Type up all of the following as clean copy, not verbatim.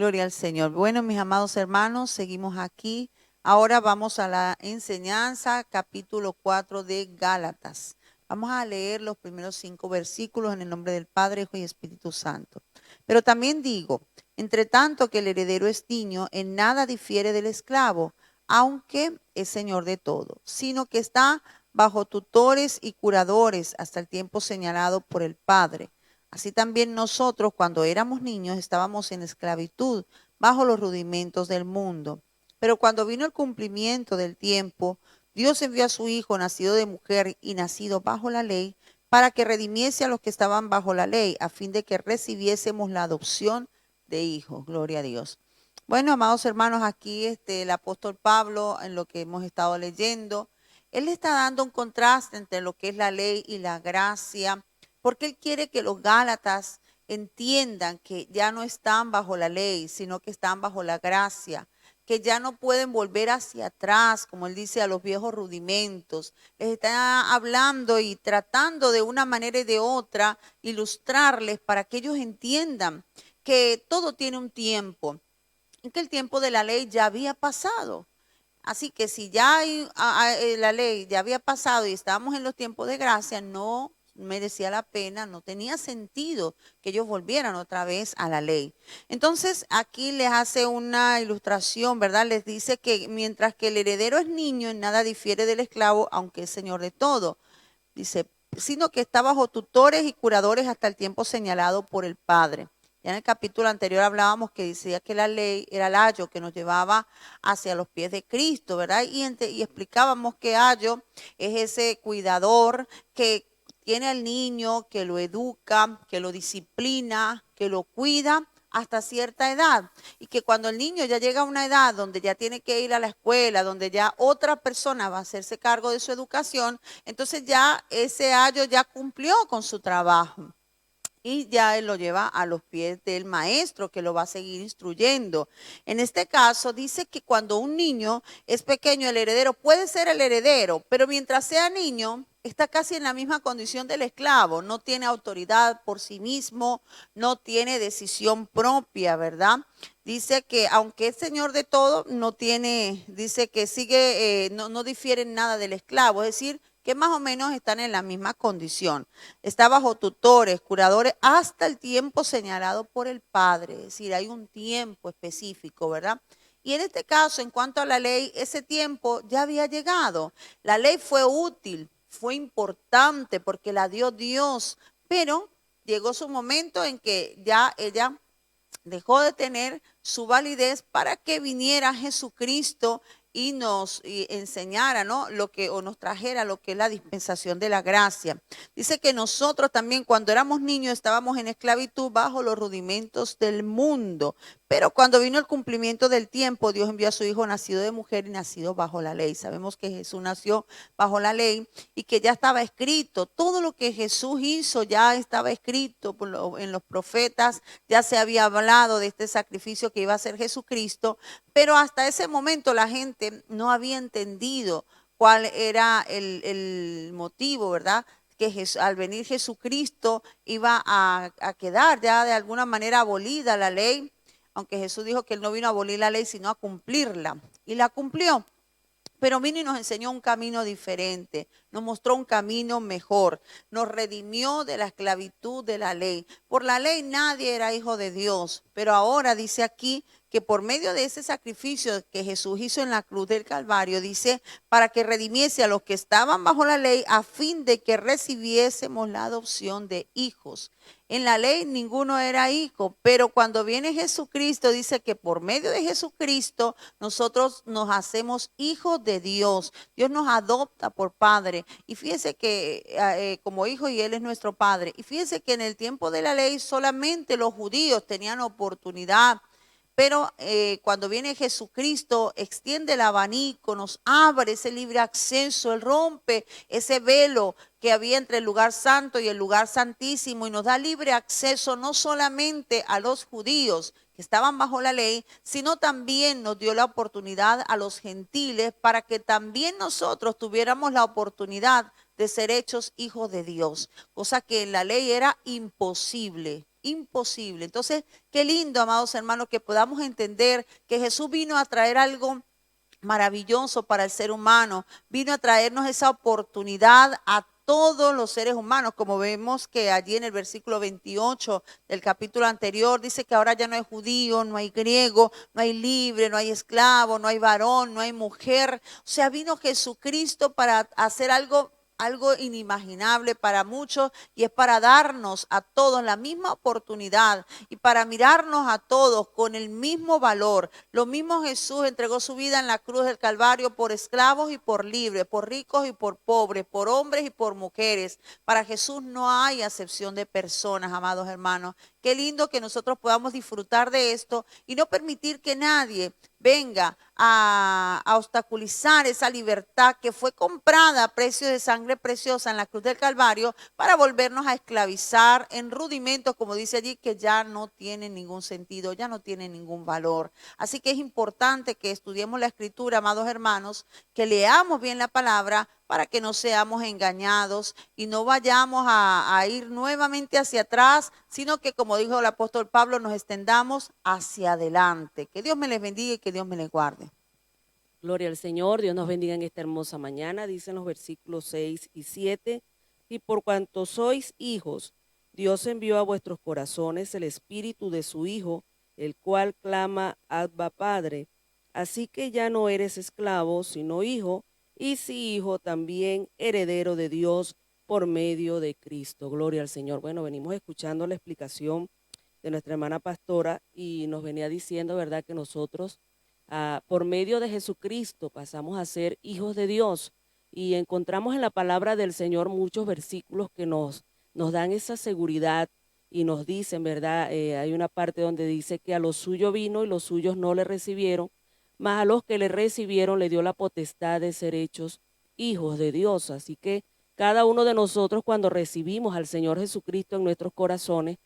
Gloria al Señor. Bueno, mis amados hermanos, seguimos aquí. Ahora vamos a la enseñanza, capítulo 4 de Gálatas. Vamos a leer los primeros 5 versículos en el nombre del Padre, Hijo y Espíritu Santo. Pero también digo, entre tanto que el heredero es niño, en nada difiere del esclavo, aunque es señor de todo, sino que está bajo tutores y curadores hasta el tiempo señalado por el Padre. Así también nosotros, cuando éramos niños, estábamos en esclavitud, bajo los rudimentos del mundo. Pero cuando vino el cumplimiento del tiempo, Dios envió a su Hijo, nacido de mujer y nacido bajo la ley, para que redimiese a los que estaban bajo la ley, a fin de que recibiésemos la adopción de hijos. Gloria a Dios. Bueno, amados hermanos, aquí el apóstol Pablo, en lo que hemos estado leyendo, él está dando un contraste entre lo que es la ley y la gracia, porque él quiere que los Gálatas entiendan que ya no están bajo la ley, sino que están bajo la gracia, que ya no pueden volver hacia atrás, como él dice, a los viejos rudimentos. Les está hablando y tratando de una manera y de otra, ilustrarles para que ellos entiendan que todo tiene un tiempo, y que el tiempo de la ley ya había pasado. Así que si ya la ley ya había pasado y estábamos en los tiempos de gracia, no merecía la pena, no tenía sentido que ellos volvieran otra vez a la ley. Entonces aquí les hace una ilustración, ¿verdad? Les dice que mientras que el heredero es niño, en nada difiere del esclavo, aunque es señor de todo. Dice, sino que está bajo tutores y curadores hasta el tiempo señalado por el Padre. Ya en el capítulo anterior hablábamos que decía que la ley era el ayo que nos llevaba hacia los pies de Cristo, ¿verdad? Y explicábamos que ayo es ese cuidador que tiene al niño, que lo educa, que lo disciplina, que lo cuida hasta cierta edad. Y que cuando el niño ya llega a una edad donde ya tiene que ir a la escuela, donde ya otra persona va a hacerse cargo de su educación, entonces ya ese ayo ya cumplió con su trabajo. Y ya él lo lleva a los pies del maestro que lo va a seguir instruyendo. En este caso dice que cuando un niño es pequeño, el heredero puede ser el heredero, pero mientras sea niño, está casi en la misma condición del esclavo. No tiene autoridad por sí mismo, no tiene decisión propia, ¿verdad? Dice que aunque es señor de todo, no tiene, dice que sigue, no difiere en nada del esclavo, es decir, que más o menos están en la misma condición. Está bajo tutores, curadores, hasta el tiempo señalado por el Padre. Es decir, hay un tiempo específico, ¿verdad? Y en este caso, en cuanto a la ley, ese tiempo ya había llegado. La ley fue útil, fue importante porque la dio Dios, pero llegó su momento en que ya ella dejó de tener su validez para que viniera Jesucristo y nos enseñara, ¿no? Lo que, o nos trajera lo que es la dispensación de la gracia. Dice que nosotros también cuando éramos niños estábamos en esclavitud bajo los rudimentos del mundo, pero cuando vino el cumplimiento del tiempo, Dios envió a su Hijo nacido de mujer y nacido bajo la ley. Sabemos que Jesús nació bajo la ley y que ya estaba escrito. Todo lo que Jesús hizo ya estaba escrito en los profetas, ya se había hablado de este sacrificio que iba a hacer Jesucristo, pero hasta ese momento la gente no había entendido cuál era el motivo, ¿verdad? Que al venir Jesucristo iba a quedar ya de alguna manera abolida la ley, aunque Jesús dijo que él no vino a abolir la ley, sino a cumplirla, y la cumplió. Pero vino y nos enseñó un camino diferente, nos mostró un camino mejor, nos redimió de la esclavitud de la ley. Por la ley nadie era hijo de Dios, pero ahora dice aquí que por medio de ese sacrificio que Jesús hizo en la cruz del Calvario, dice, para que redimiese a los que estaban bajo la ley, a fin de que recibiésemos la adopción de hijos. En la ley ninguno era hijo, pero cuando viene Jesucristo, dice que por medio de Jesucristo nosotros nos hacemos hijos de Dios. Dios nos adopta por padre. Y fíjese que como hijo y Él es nuestro padre. Y fíjese que en el tiempo de la ley solamente los judíos tenían oportunidad. Pero cuando viene Jesucristo, extiende el abanico, nos abre ese libre acceso, Él rompe ese velo que había entre el lugar santo y el lugar santísimo y nos da libre acceso no solamente a los judíos que estaban bajo la ley, sino también nos dio la oportunidad a los gentiles para que también nosotros tuviéramos la oportunidad de ser hechos hijos de Dios, cosa que en la ley era imposible. imposible. Entonces, qué lindo, amados hermanos, que podamos entender que Jesús vino a traer algo maravilloso para el ser humano, vino a traernos esa oportunidad a todos los seres humanos, como vemos que allí en el versículo 28 del capítulo anterior dice que ahora ya no hay judío, no hay griego, no hay libre, no hay esclavo, no hay varón, no hay mujer. O sea, vino Jesucristo para hacer algo inimaginable para muchos, y es para darnos a todos la misma oportunidad y para mirarnos a todos con el mismo valor. Lo mismo Jesús entregó su vida en la cruz del Calvario por esclavos y por libres, por ricos y por pobres, por hombres y por mujeres. Para Jesús no hay acepción de personas, amados hermanos. Qué lindo que nosotros podamos disfrutar de esto y no permitir que nadie venga a obstaculizar esa libertad que fue comprada a precio de sangre preciosa en la cruz del Calvario, para volvernos a esclavizar en rudimentos, como dice allí, que ya no tienen ningún sentido, ya no tienen ningún valor. Así que es importante que estudiemos la Escritura, amados hermanos, que leamos bien la palabra para que no seamos engañados y no vayamos a ir nuevamente hacia atrás, sino que, como dijo el apóstol Pablo, nos extendamos hacia adelante. Que Dios me les bendiga y que Dios me les guarde. Gloria al Señor, Dios nos bendiga en esta hermosa mañana, dicen los versículos 6 y 7, y por cuanto sois hijos, Dios envió a vuestros corazones el espíritu de su Hijo, el cual clama, Abba Padre. Así que ya no eres esclavo, sino hijo, y si hijo, también heredero de Dios por medio de Cristo. Gloria al Señor. Bueno, venimos escuchando la explicación de nuestra hermana pastora y nos venía diciendo, ¿verdad?, que nosotros por medio de Jesucristo pasamos a ser hijos de Dios, y encontramos en la palabra del Señor muchos versículos que nos dan esa seguridad y nos dicen, ¿verdad? Hay una parte donde dice que a los suyos vino y los suyos no le recibieron, mas a los que le recibieron le dio la potestad de ser hechos hijos de Dios. Así que cada uno de nosotros, cuando recibimos al Señor Jesucristo en nuestros corazones,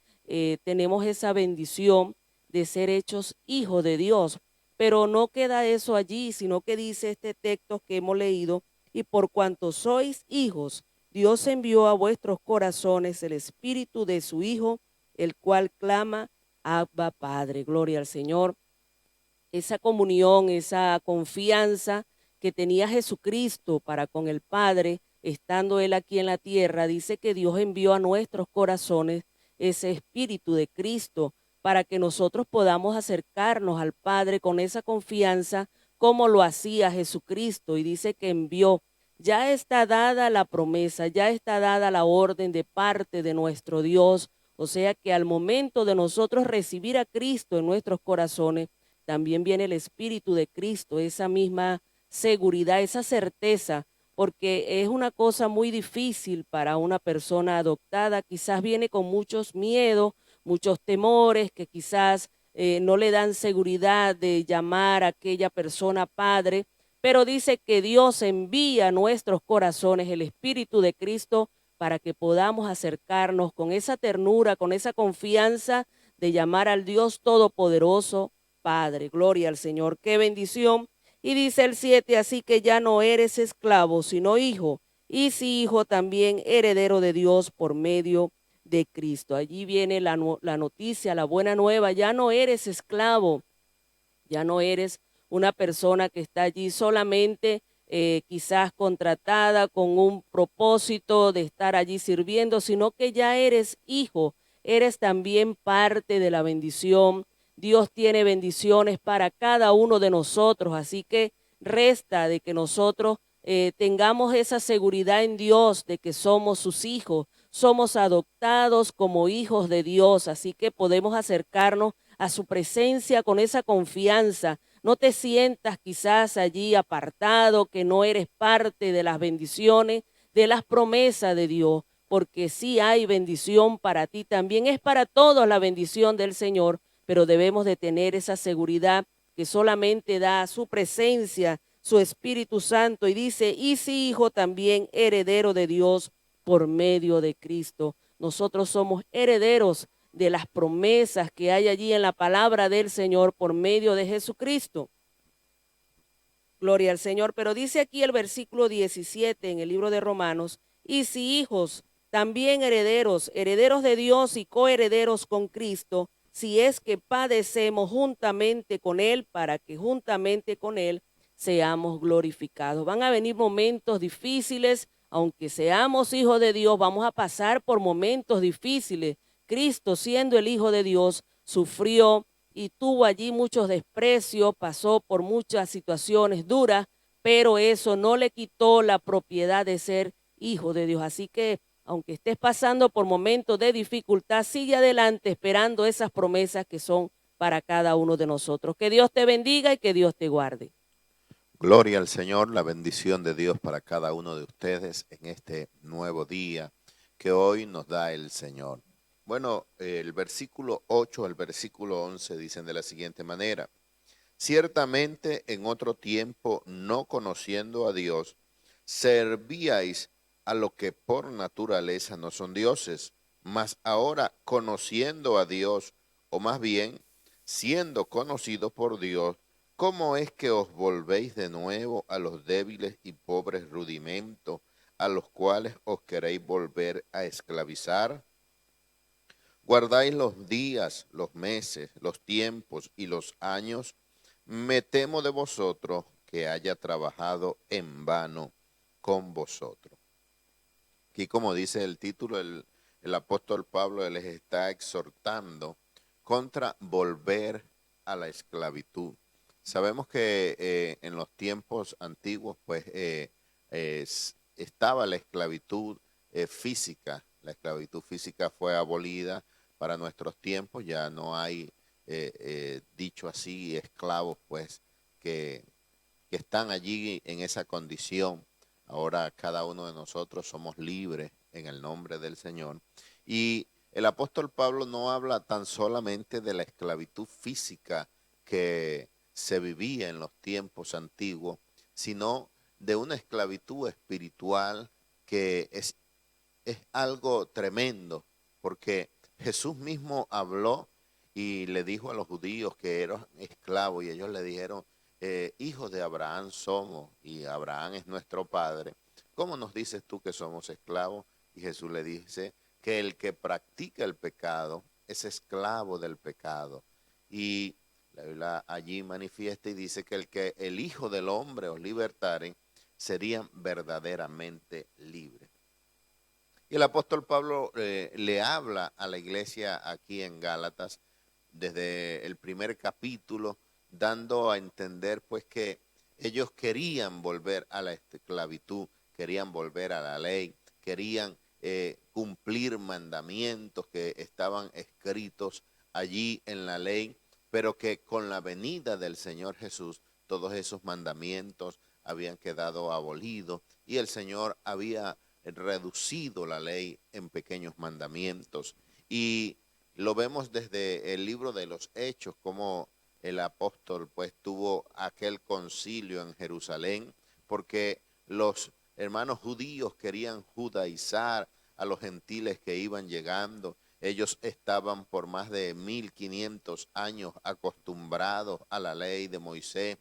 tenemos esa bendición de ser hechos hijos de Dios. Pero no queda eso allí, sino que dice este texto que hemos leído: y por cuanto sois hijos, Dios envió a vuestros corazones el espíritu de su Hijo, el cual clama, Abba Padre. Gloria al Señor. Esa comunión, esa confianza que tenía Jesucristo para con el Padre, estando Él aquí en la tierra, dice que Dios envió a nuestros corazones ese espíritu de Cristo para que nosotros podamos acercarnos al Padre con esa confianza como lo hacía Jesucristo. Y dice que envió. Ya está dada la promesa, ya está dada la orden de parte de nuestro Dios. O sea que al momento de nosotros recibir a Cristo en nuestros corazones, también viene el Espíritu de Cristo, esa misma seguridad, esa certeza, porque es una cosa muy difícil para una persona adoptada. Quizás viene con muchos miedos, muchos temores, que quizás no le dan seguridad de llamar a aquella persona padre, pero dice que Dios envía a nuestros corazones el Espíritu de Cristo para que podamos acercarnos con esa ternura, con esa confianza de llamar al Dios Todopoderoso Padre. Gloria al Señor, qué bendición. Y dice el 7, así que ya no eres esclavo, sino hijo, y si hijo, también heredero de Dios por medio de Cristo. Allí viene la noticia, la buena nueva: ya no eres esclavo, ya no eres una persona que está allí solamente quizás contratada con un propósito de estar allí sirviendo, sino que ya eres hijo, eres también parte de la bendición. Dios tiene bendiciones para cada uno de nosotros, así que resta de que nosotros tengamos esa seguridad en Dios de que somos sus hijos, somos adoptados como hijos de Dios, así que podemos acercarnos a su presencia con esa confianza. No te sientas quizás allí apartado, que no eres parte de las bendiciones, de las promesas de Dios, porque sí hay bendición para ti, también es para todos la bendición del Señor, pero debemos de tener esa seguridad que solamente da su presencia, su Espíritu Santo. Y dice, y si hijo, también heredero de Dios por medio de Cristo. Nosotros somos herederos de las promesas que hay allí en la palabra del Señor por medio de Jesucristo. Gloria al Señor. Pero dice aquí el versículo 17 en el libro de Romanos: y si hijos, también herederos, herederos de Dios y coherederos con Cristo, si es que padecemos juntamente con Él, para que juntamente con Él seamos glorificados. Van a venir momentos difíciles, aunque seamos hijos de Dios, vamos a pasar por momentos difíciles. Cristo, siendo el Hijo de Dios, sufrió y tuvo allí muchos desprecios, pasó por muchas situaciones duras, pero eso no le quitó la propiedad de ser hijo de Dios. Así que aunque estés pasando por momentos de dificultad, sigue adelante esperando esas promesas que son para cada uno de nosotros. Que Dios te bendiga y que Dios te guarde. Gloria al Señor, la bendición de Dios para cada uno de ustedes en este nuevo día que hoy nos da el Señor. Bueno, el versículo 8 al versículo 11 dicen de la siguiente manera: ciertamente en otro tiempo, no conociendo a Dios, servíais a lo que por naturaleza no son dioses, mas ahora conociendo a Dios, o más bien siendo conocidos por Dios, ¿cómo es que os volvéis de nuevo a los débiles y pobres rudimentos a los cuales os queréis volver a esclavizar? Guardáis los días, los meses, los tiempos y los años. Me temo de vosotros que haya trabajado en vano con vosotros. Aquí, como dice el título, el apóstol Pablo les está exhortando contra volver a la esclavitud. Sabemos que en los tiempos antiguos, pues, estaba la esclavitud física. La esclavitud física fue abolida para nuestros tiempos. Ya no hay, dicho así, esclavos, pues, que están allí en esa condición. Ahora cada uno de nosotros somos libres en el nombre del Señor. Y el apóstol Pablo no habla tan solamente de la esclavitud física que se vivía en los tiempos antiguos, sino de una esclavitud espiritual que es algo tremendo, porque Jesús mismo habló y le dijo a los judíos que eran esclavos, y ellos le dijeron: hijos de Abraham somos y Abraham es nuestro padre. ¿Cómo nos dices tú que somos esclavos? Y Jesús le dice que el que practica el pecado es esclavo del pecado. Y la Biblia allí manifiesta y dice que el Hijo del Hombre os libertare, serían verdaderamente libres. Y el apóstol Pablo le habla a la iglesia aquí en Gálatas desde el primer capítulo, dando a entender pues que ellos querían volver a la esclavitud, querían volver a la ley, querían cumplir mandamientos que estaban escritos allí en la ley, pero que con la venida del Señor Jesús todos esos mandamientos habían quedado abolidos y el Señor había reducido la ley en pequeños mandamientos. Y lo vemos desde el libro de los Hechos, como el apóstol pues tuvo aquel concilio en Jerusalén, porque los hermanos judíos querían judaizar a los gentiles que iban llegando. Ellos estaban por más de 1500 años acostumbrados a la ley de Moisés,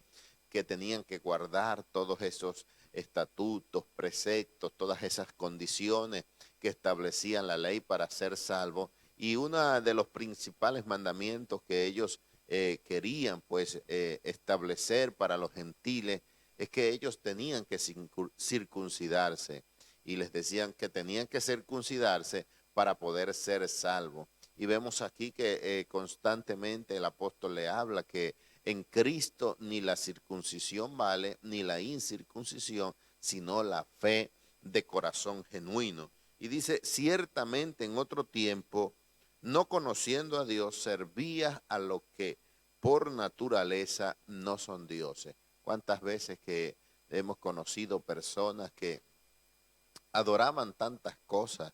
que tenían que guardar todos esos estatutos, preceptos, todas esas condiciones que establecían la ley para ser salvo. Y uno de los principales mandamientos que ellos querían pues establecer para los gentiles es que ellos tenían que circuncidarse, y les decían que tenían que circuncidarse para poder ser salvos. Y vemos aquí que constantemente el apóstol le habla que en Cristo ni la circuncisión vale, ni la incircuncisión, sino la fe de corazón genuino. Y dice: ciertamente en otro tiempo, no conociendo a Dios, servías a lo que por naturaleza no son dioses. ¿Cuántas veces que hemos conocido personas que adoraban tantas cosas,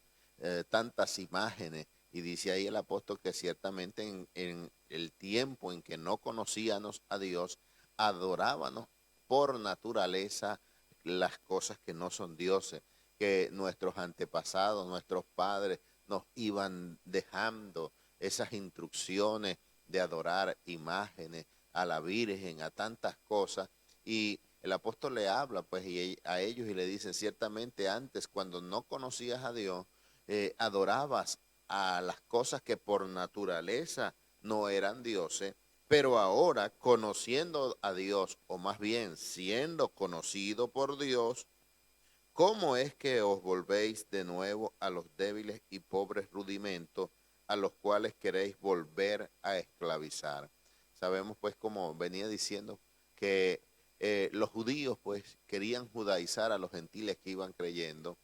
tantas imágenes? Y dice ahí el apóstol que ciertamente en el tiempo en que no conocíamos a Dios, adorábamos por naturaleza las cosas que no son dioses, que nuestros antepasados, nuestros padres nos iban dejando esas instrucciones de adorar imágenes, a la Virgen, a tantas cosas. Y el apóstol le habla pues a ellos y le dice: ciertamente antes, cuando no conocías a Dios, adorabas a las cosas que por naturaleza no eran dioses, pero ahora conociendo a Dios, o más bien siendo conocido por Dios, ¿cómo es que os volvéis de nuevo a los débiles y pobres rudimentos a los cuales queréis volver a esclavizar? Sabemos pues, como venía diciendo, que los judíos pues querían judaizar a los gentiles que iban creyendo,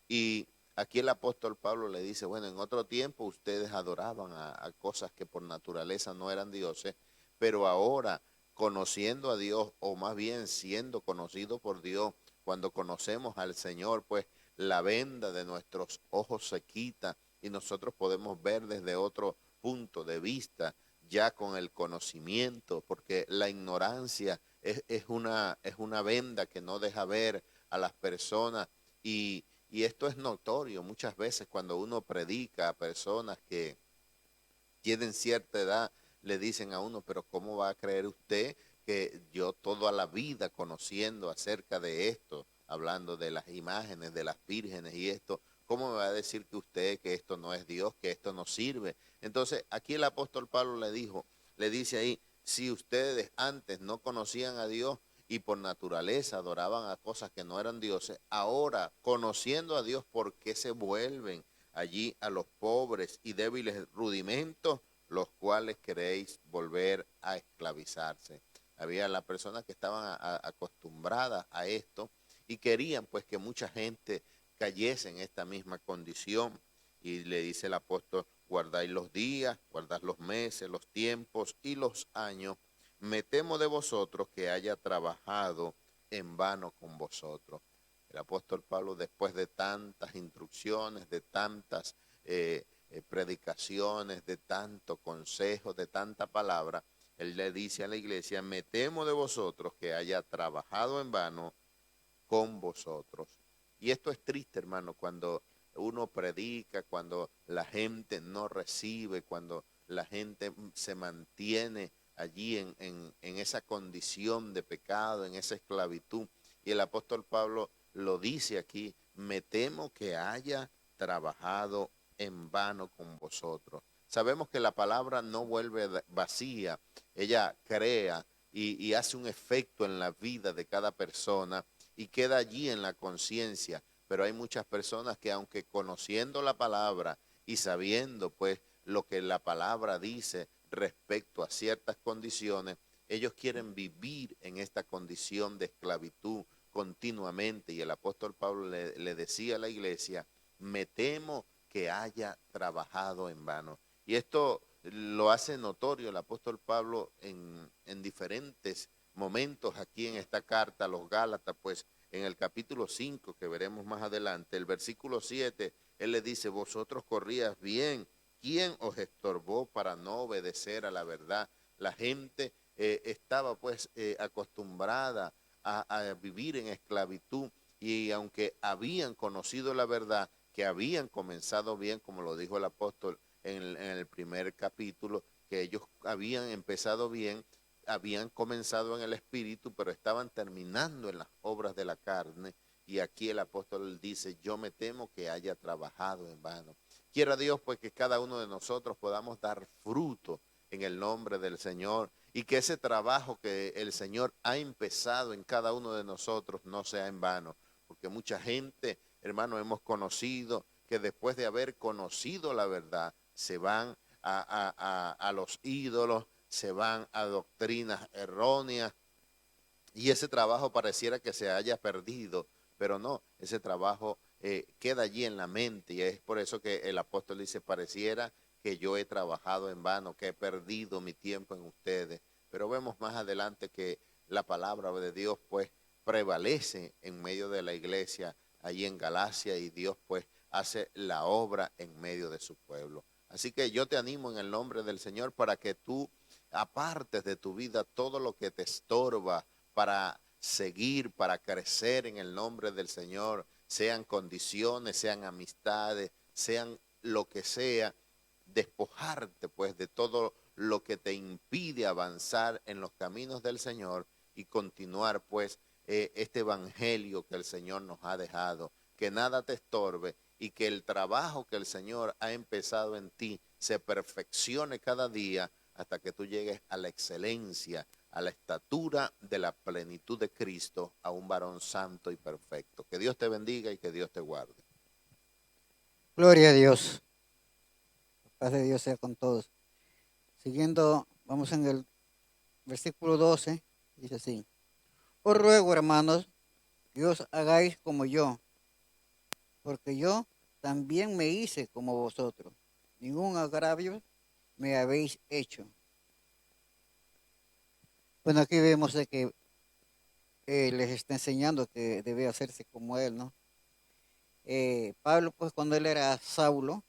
y aquí el apóstol Pablo le dice, bueno, en otro tiempo ustedes adoraban a cosas que por naturaleza no eran dioses, pero ahora conociendo a Dios, o más bien siendo conocido por Dios, cuando conocemos al Señor, pues la venda de nuestros ojos se quita y nosotros podemos ver desde otro punto de vista, ya con el conocimiento, porque la ignorancia es una venda que no deja ver a las personas, y esto es notorio muchas veces cuando uno predica a personas que tienen cierta edad, le dicen a uno, pero ¿cómo va a creer usted que yo toda la vida conociendo acerca de esto, hablando de las imágenes, de las vírgenes y esto, cómo me va a decir que usted que esto no es Dios, que esto no sirve? Entonces, aquí el apóstol Pablo le dice ahí, si ustedes antes no conocían a Dios y por naturaleza adoraban a cosas que no eran dioses, ahora conociendo a Dios, ¿por qué se vuelven allí a los pobres y débiles rudimentos, los cuales queréis volver a esclavizarse? Había las personas que estaban acostumbradas a esto y querían pues que mucha gente cayese en esta misma condición. Y le dice el apóstol, guardáis los días, guardad los meses, los tiempos y los años. Me temo de vosotros que haya trabajado en vano con vosotros. El apóstol Pablo, después de tantas instrucciones, de tantas predicaciones, de tanto consejo, de tanta palabra, él le dice a la iglesia, me temo de vosotros que haya trabajado en vano con vosotros. Y esto es triste, hermano, cuando uno predica, cuando la gente no recibe, cuando la gente se mantiene allí en esa condición de pecado, en esa esclavitud. Y el apóstol Pablo lo dice aquí, me temo que haya trabajado en vano con vosotros. Sabemos que la palabra no vuelve vacía, ella crea y hace un efecto en la vida de cada persona y queda allí en la conciencia. Pero hay muchas personas que aunque conociendo la palabra y sabiendo pues lo que la palabra dice respecto a ciertas condiciones, ellos quieren vivir en esta condición de esclavitud continuamente. Y el apóstol Pablo le decía a la iglesia, me temo que haya trabajado en vano. Y esto lo hace notorio el apóstol Pablo en diferentes momentos aquí en esta carta a los Gálatas, pues en el capítulo 5 que veremos más adelante, el versículo 7, él le dice, vosotros corrías bien, ¿quién os estorbó para no obedecer a la verdad? La gente estaba pues acostumbrada a vivir en esclavitud, y aunque habían conocido la verdad, que habían comenzado bien, como lo dijo el apóstol en el primer capítulo, que ellos habían empezado bien, habían comenzado en el espíritu, pero estaban terminando en las obras de la carne. Y aquí el apóstol dice, yo me temo que haya trabajado en vano. Quiera Dios pues que cada uno de nosotros podamos dar fruto en el nombre del Señor, y que ese trabajo que el Señor ha empezado en cada uno de nosotros no sea en vano, porque mucha gente, hermano, hemos conocido que después de haber conocido la verdad, se van a los ídolos, se van a doctrinas erróneas, y ese trabajo pareciera que se haya perdido, pero no, ese trabajo queda allí en la mente, y es por eso que el apóstol dice, pareciera que yo he trabajado en vano, que he perdido mi tiempo en ustedes. Pero vemos más adelante que la palabra de Dios pues prevalece en medio de la iglesia allí en Galacia, y Dios pues hace la obra en medio de su pueblo. Así que yo te animo en el nombre del Señor para que tú apartes de tu vida todo lo que te estorba para seguir, para crecer en el nombre del Señor, sean condiciones, sean amistades, sean lo que sea, despojarte pues de todo lo que te impide avanzar en los caminos del Señor, y continuar pues este evangelio que el Señor nos ha dejado, que nada te estorbe y que el trabajo que el Señor ha empezado en ti se perfeccione cada día hasta que tú llegues a la excelencia, a la estatura de la plenitud de Cristo, a un varón santo y perfecto. Que Dios te bendiga y que Dios te guarde. Gloria a Dios. La paz de Dios sea con todos. Siguiendo, vamos en el versículo 12, dice así. Os ruego, hermanos, que os hagáis como yo, porque yo también me hice como vosotros. Ningún agravio me habéis hecho. Bueno, aquí vemos de que les está enseñando que debe hacerse como él, ¿no? Pablo, pues cuando él era Saulo,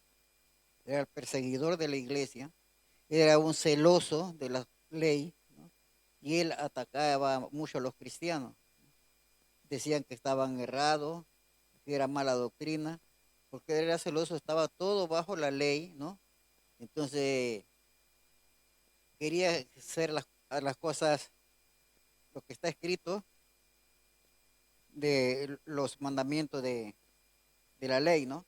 era el perseguidor de la iglesia, era un celoso de la ley, ¿no? Y él atacaba mucho a los cristianos. Decían que estaban errados, que era mala doctrina, porque él era celoso, estaba todo bajo la ley, ¿no? Entonces quería hacer las cosas, lo que está escrito de los mandamientos de la ley, ¿no?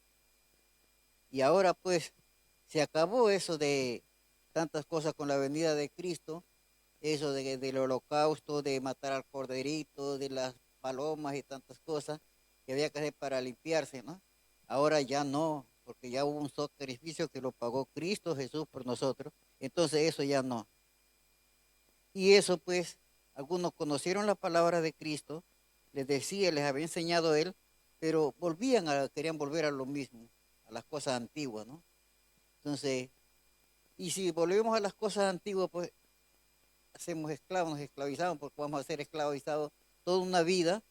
Y ahora pues se acabó eso de tantas cosas con la venida de Cristo, eso del holocausto, de matar al corderito, de las palomas y tantas cosas que había que hacer para limpiarse, ¿no? Ahora ya no, porque ya hubo un sacrificio que lo pagó Cristo Jesús por nosotros, entonces eso ya no. Y eso pues, algunos conocieron la palabra de Cristo, les decía, les había enseñado él, pero querían volver a lo mismo, a las cosas antiguas, ¿no? Entonces, y si volvemos a las cosas antiguas, pues hacemos esclavos, nos esclavizamos, porque vamos a ser esclavizados toda una vida.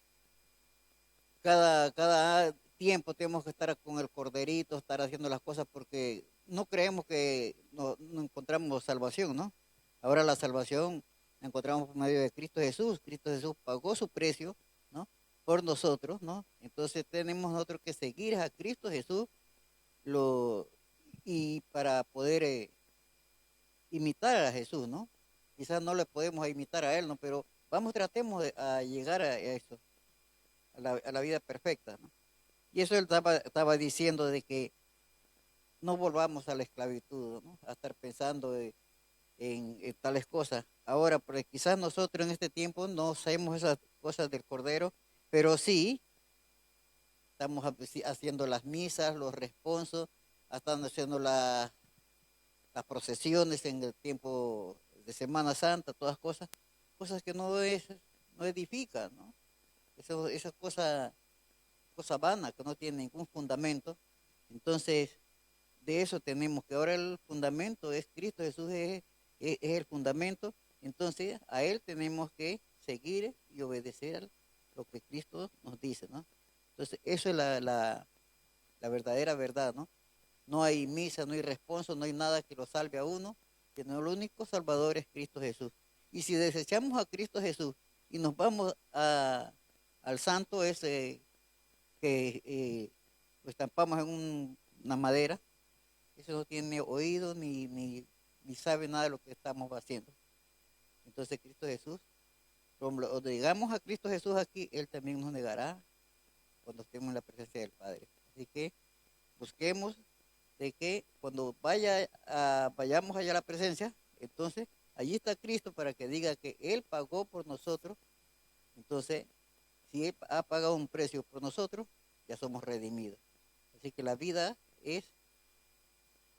Cada tiempo tenemos que estar con el corderito, estar haciendo las cosas porque no creemos que no encontramos salvación, ¿no? Ahora la salvación la encontramos por medio de Cristo Jesús. Cristo Jesús pagó su precio, ¿no? Por nosotros, ¿no? Entonces tenemos nosotros que seguir a Cristo Jesús y para poder imitar a Jesús, ¿no? Quizás no le podemos imitar a Él, ¿no? Pero tratemos a llegar a eso, a la vida perfecta, ¿no? Y eso él estaba diciendo de que no volvamos a la esclavitud, ¿no? A estar pensando en tales cosas. Ahora, porque quizás nosotros en este tiempo no sabemos esas cosas del Cordero, pero sí estamos haciendo las misas, los responsos, estamos haciendo las procesiones en el tiempo de Semana Santa, todas cosas que no edifican, ¿no? Esas cosas vanas que no tienen ningún fundamento. Entonces, de eso tenemos que ahora el fundamento es Cristo Jesús, es el fundamento. Entonces, a Él tenemos que seguir y obedecer lo que Cristo nos dice, ¿no? Entonces, eso es la verdadera verdad, ¿no? No hay misa, no hay responso, no hay nada que lo salve a uno, sino el único salvador es Cristo Jesús. Y si desechamos a Cristo Jesús y nos vamos al santo ese que lo estampamos en una madera, eso no tiene oído ni sabe nada de lo que estamos haciendo. Entonces Cristo Jesús, cuando llegamos a Cristo Jesús aquí, Él también nos negará cuando estemos en la presencia del Padre. Así que busquemos de que cuando vayamos allá a la presencia, entonces allí está Cristo para que diga que Él pagó por nosotros. Entonces, si Él ha pagado un precio por nosotros, ya somos redimidos. Así que la vida es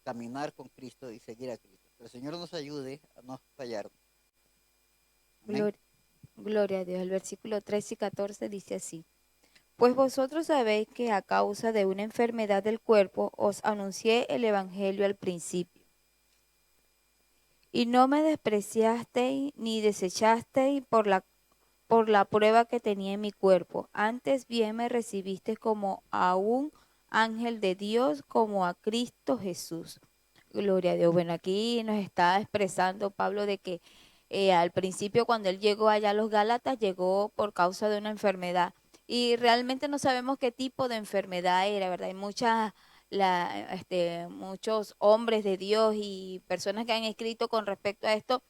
caminar con Cristo y seguir a Cristo. Que el Señor nos ayude a no fallarnos. Amén. Gloria a Dios. El versículo 13 y 14 dice así. Pues vosotros sabéis que a causa de una enfermedad del cuerpo os anuncié el evangelio al principio. Y no me despreciasteis ni desechasteis por la prueba que tenía en mi cuerpo. Antes bien me recibisteis como a un ángel de Dios, como a Cristo Jesús. Gloria a Dios. Bueno, aquí nos está expresando Pablo de que al principio cuando él llegó allá a los Gálatas, llegó por causa de una enfermedad. Y realmente no sabemos qué tipo de enfermedad era, ¿verdad? Hay muchos hombres de Dios y personas que han escrito con respecto a esto,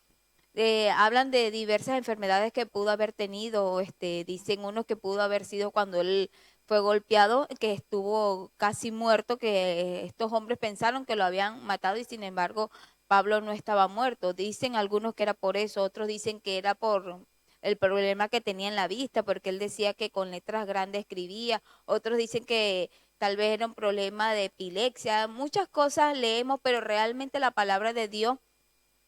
hablan de diversas enfermedades que pudo haber tenido, dicen unos que pudo haber sido cuando él fue golpeado, que estuvo casi muerto, que estos hombres pensaron que lo habían matado y sin embargo Pablo no estaba muerto. Dicen algunos que era por eso, otros dicen que era por el problema que tenía en la vista, porque él decía que con letras grandes escribía, otros dicen que tal vez era un problema de epilepsia, muchas cosas leemos, pero realmente la palabra de Dios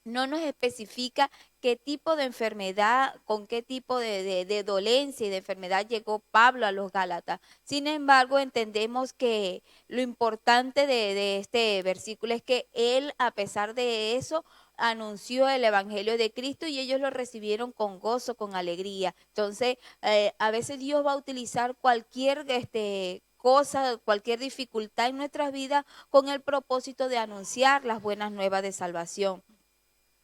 no nos especifica qué tipo de enfermedad, con qué tipo de dolencia y de enfermedad llegó Pablo a los Gálatas. Sin embargo, entendemos que lo importante de este versículo es que él, a pesar de eso, anunció el Evangelio de Cristo y ellos lo recibieron con gozo, con alegría. Entonces, a veces Dios va a utilizar cualquier cosa, cualquier dificultad en nuestras vidas con el propósito de anunciar las buenas nuevas de salvación.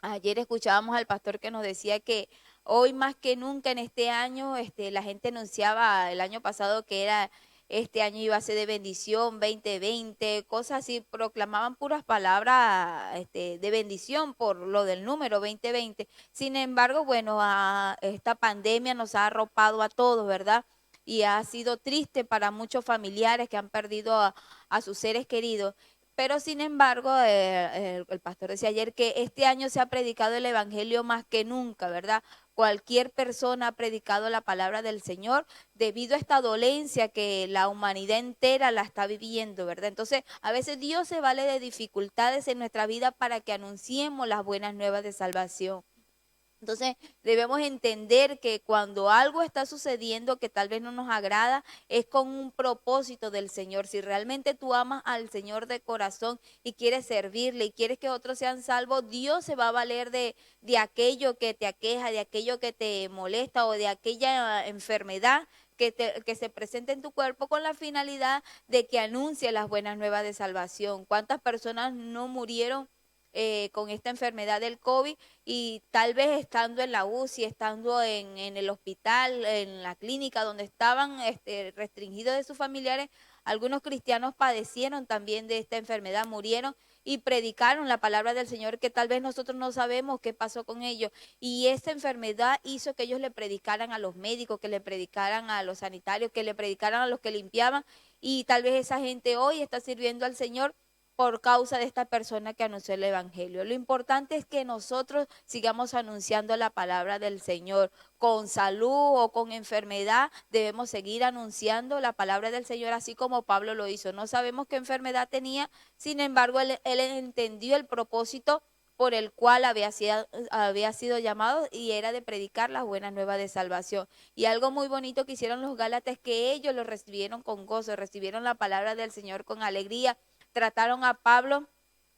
Ayer escuchábamos al pastor que nos decía que hoy más que nunca en este año, la gente anunciaba el año pasado que era este año iba a ser de bendición, 2020, cosas así, proclamaban puras palabras de bendición por lo del número 2020. Sin embargo, bueno, esta pandemia nos ha arropado a todos, ¿verdad? Y ha sido triste para muchos familiares que han perdido a sus seres queridos. Pero sin embargo, el pastor decía ayer que este año se ha predicado el Evangelio más que nunca, ¿verdad? Cualquier persona ha predicado la palabra del Señor debido a esta dolencia que la humanidad entera la está viviendo, ¿verdad? Entonces, a veces Dios se vale de dificultades en nuestra vida para que anunciemos las buenas nuevas de salvación. Entonces debemos entender que cuando algo está sucediendo que tal vez no nos agrada, es con un propósito del Señor. Si realmente tú amas al Señor de corazón y quieres servirle y quieres que otros sean salvos, Dios se va a valer de aquello que te aqueja, de aquello que te molesta o de aquella enfermedad que se presente en tu cuerpo con la finalidad de que anuncie las buenas nuevas de salvación. ¿Cuántas personas no murieron con esta enfermedad del COVID y tal vez estando en la UCI, estando en el hospital, en la clínica donde estaban restringidos de sus familiares, algunos cristianos padecieron también de esta enfermedad, murieron y predicaron la palabra del Señor que tal vez nosotros no sabemos qué pasó con ellos. Y esta enfermedad hizo que ellos le predicaran a los médicos, que le predicaran a los sanitarios, que le predicaran a los que limpiaban y tal vez esa gente hoy está sirviendo al Señor por causa de esta persona que anunció el Evangelio. Lo importante es que nosotros sigamos anunciando la palabra del Señor. Con salud o con enfermedad debemos seguir anunciando la palabra del Señor, así como Pablo lo hizo. No sabemos qué enfermedad tenía, sin embargo, él entendió el propósito por el cual había sido llamado y era de predicar las buenas nuevas de salvación. Y algo muy bonito que hicieron los Gálatas es que ellos lo recibieron con gozo, recibieron la palabra del Señor con alegría. Trataron a Pablo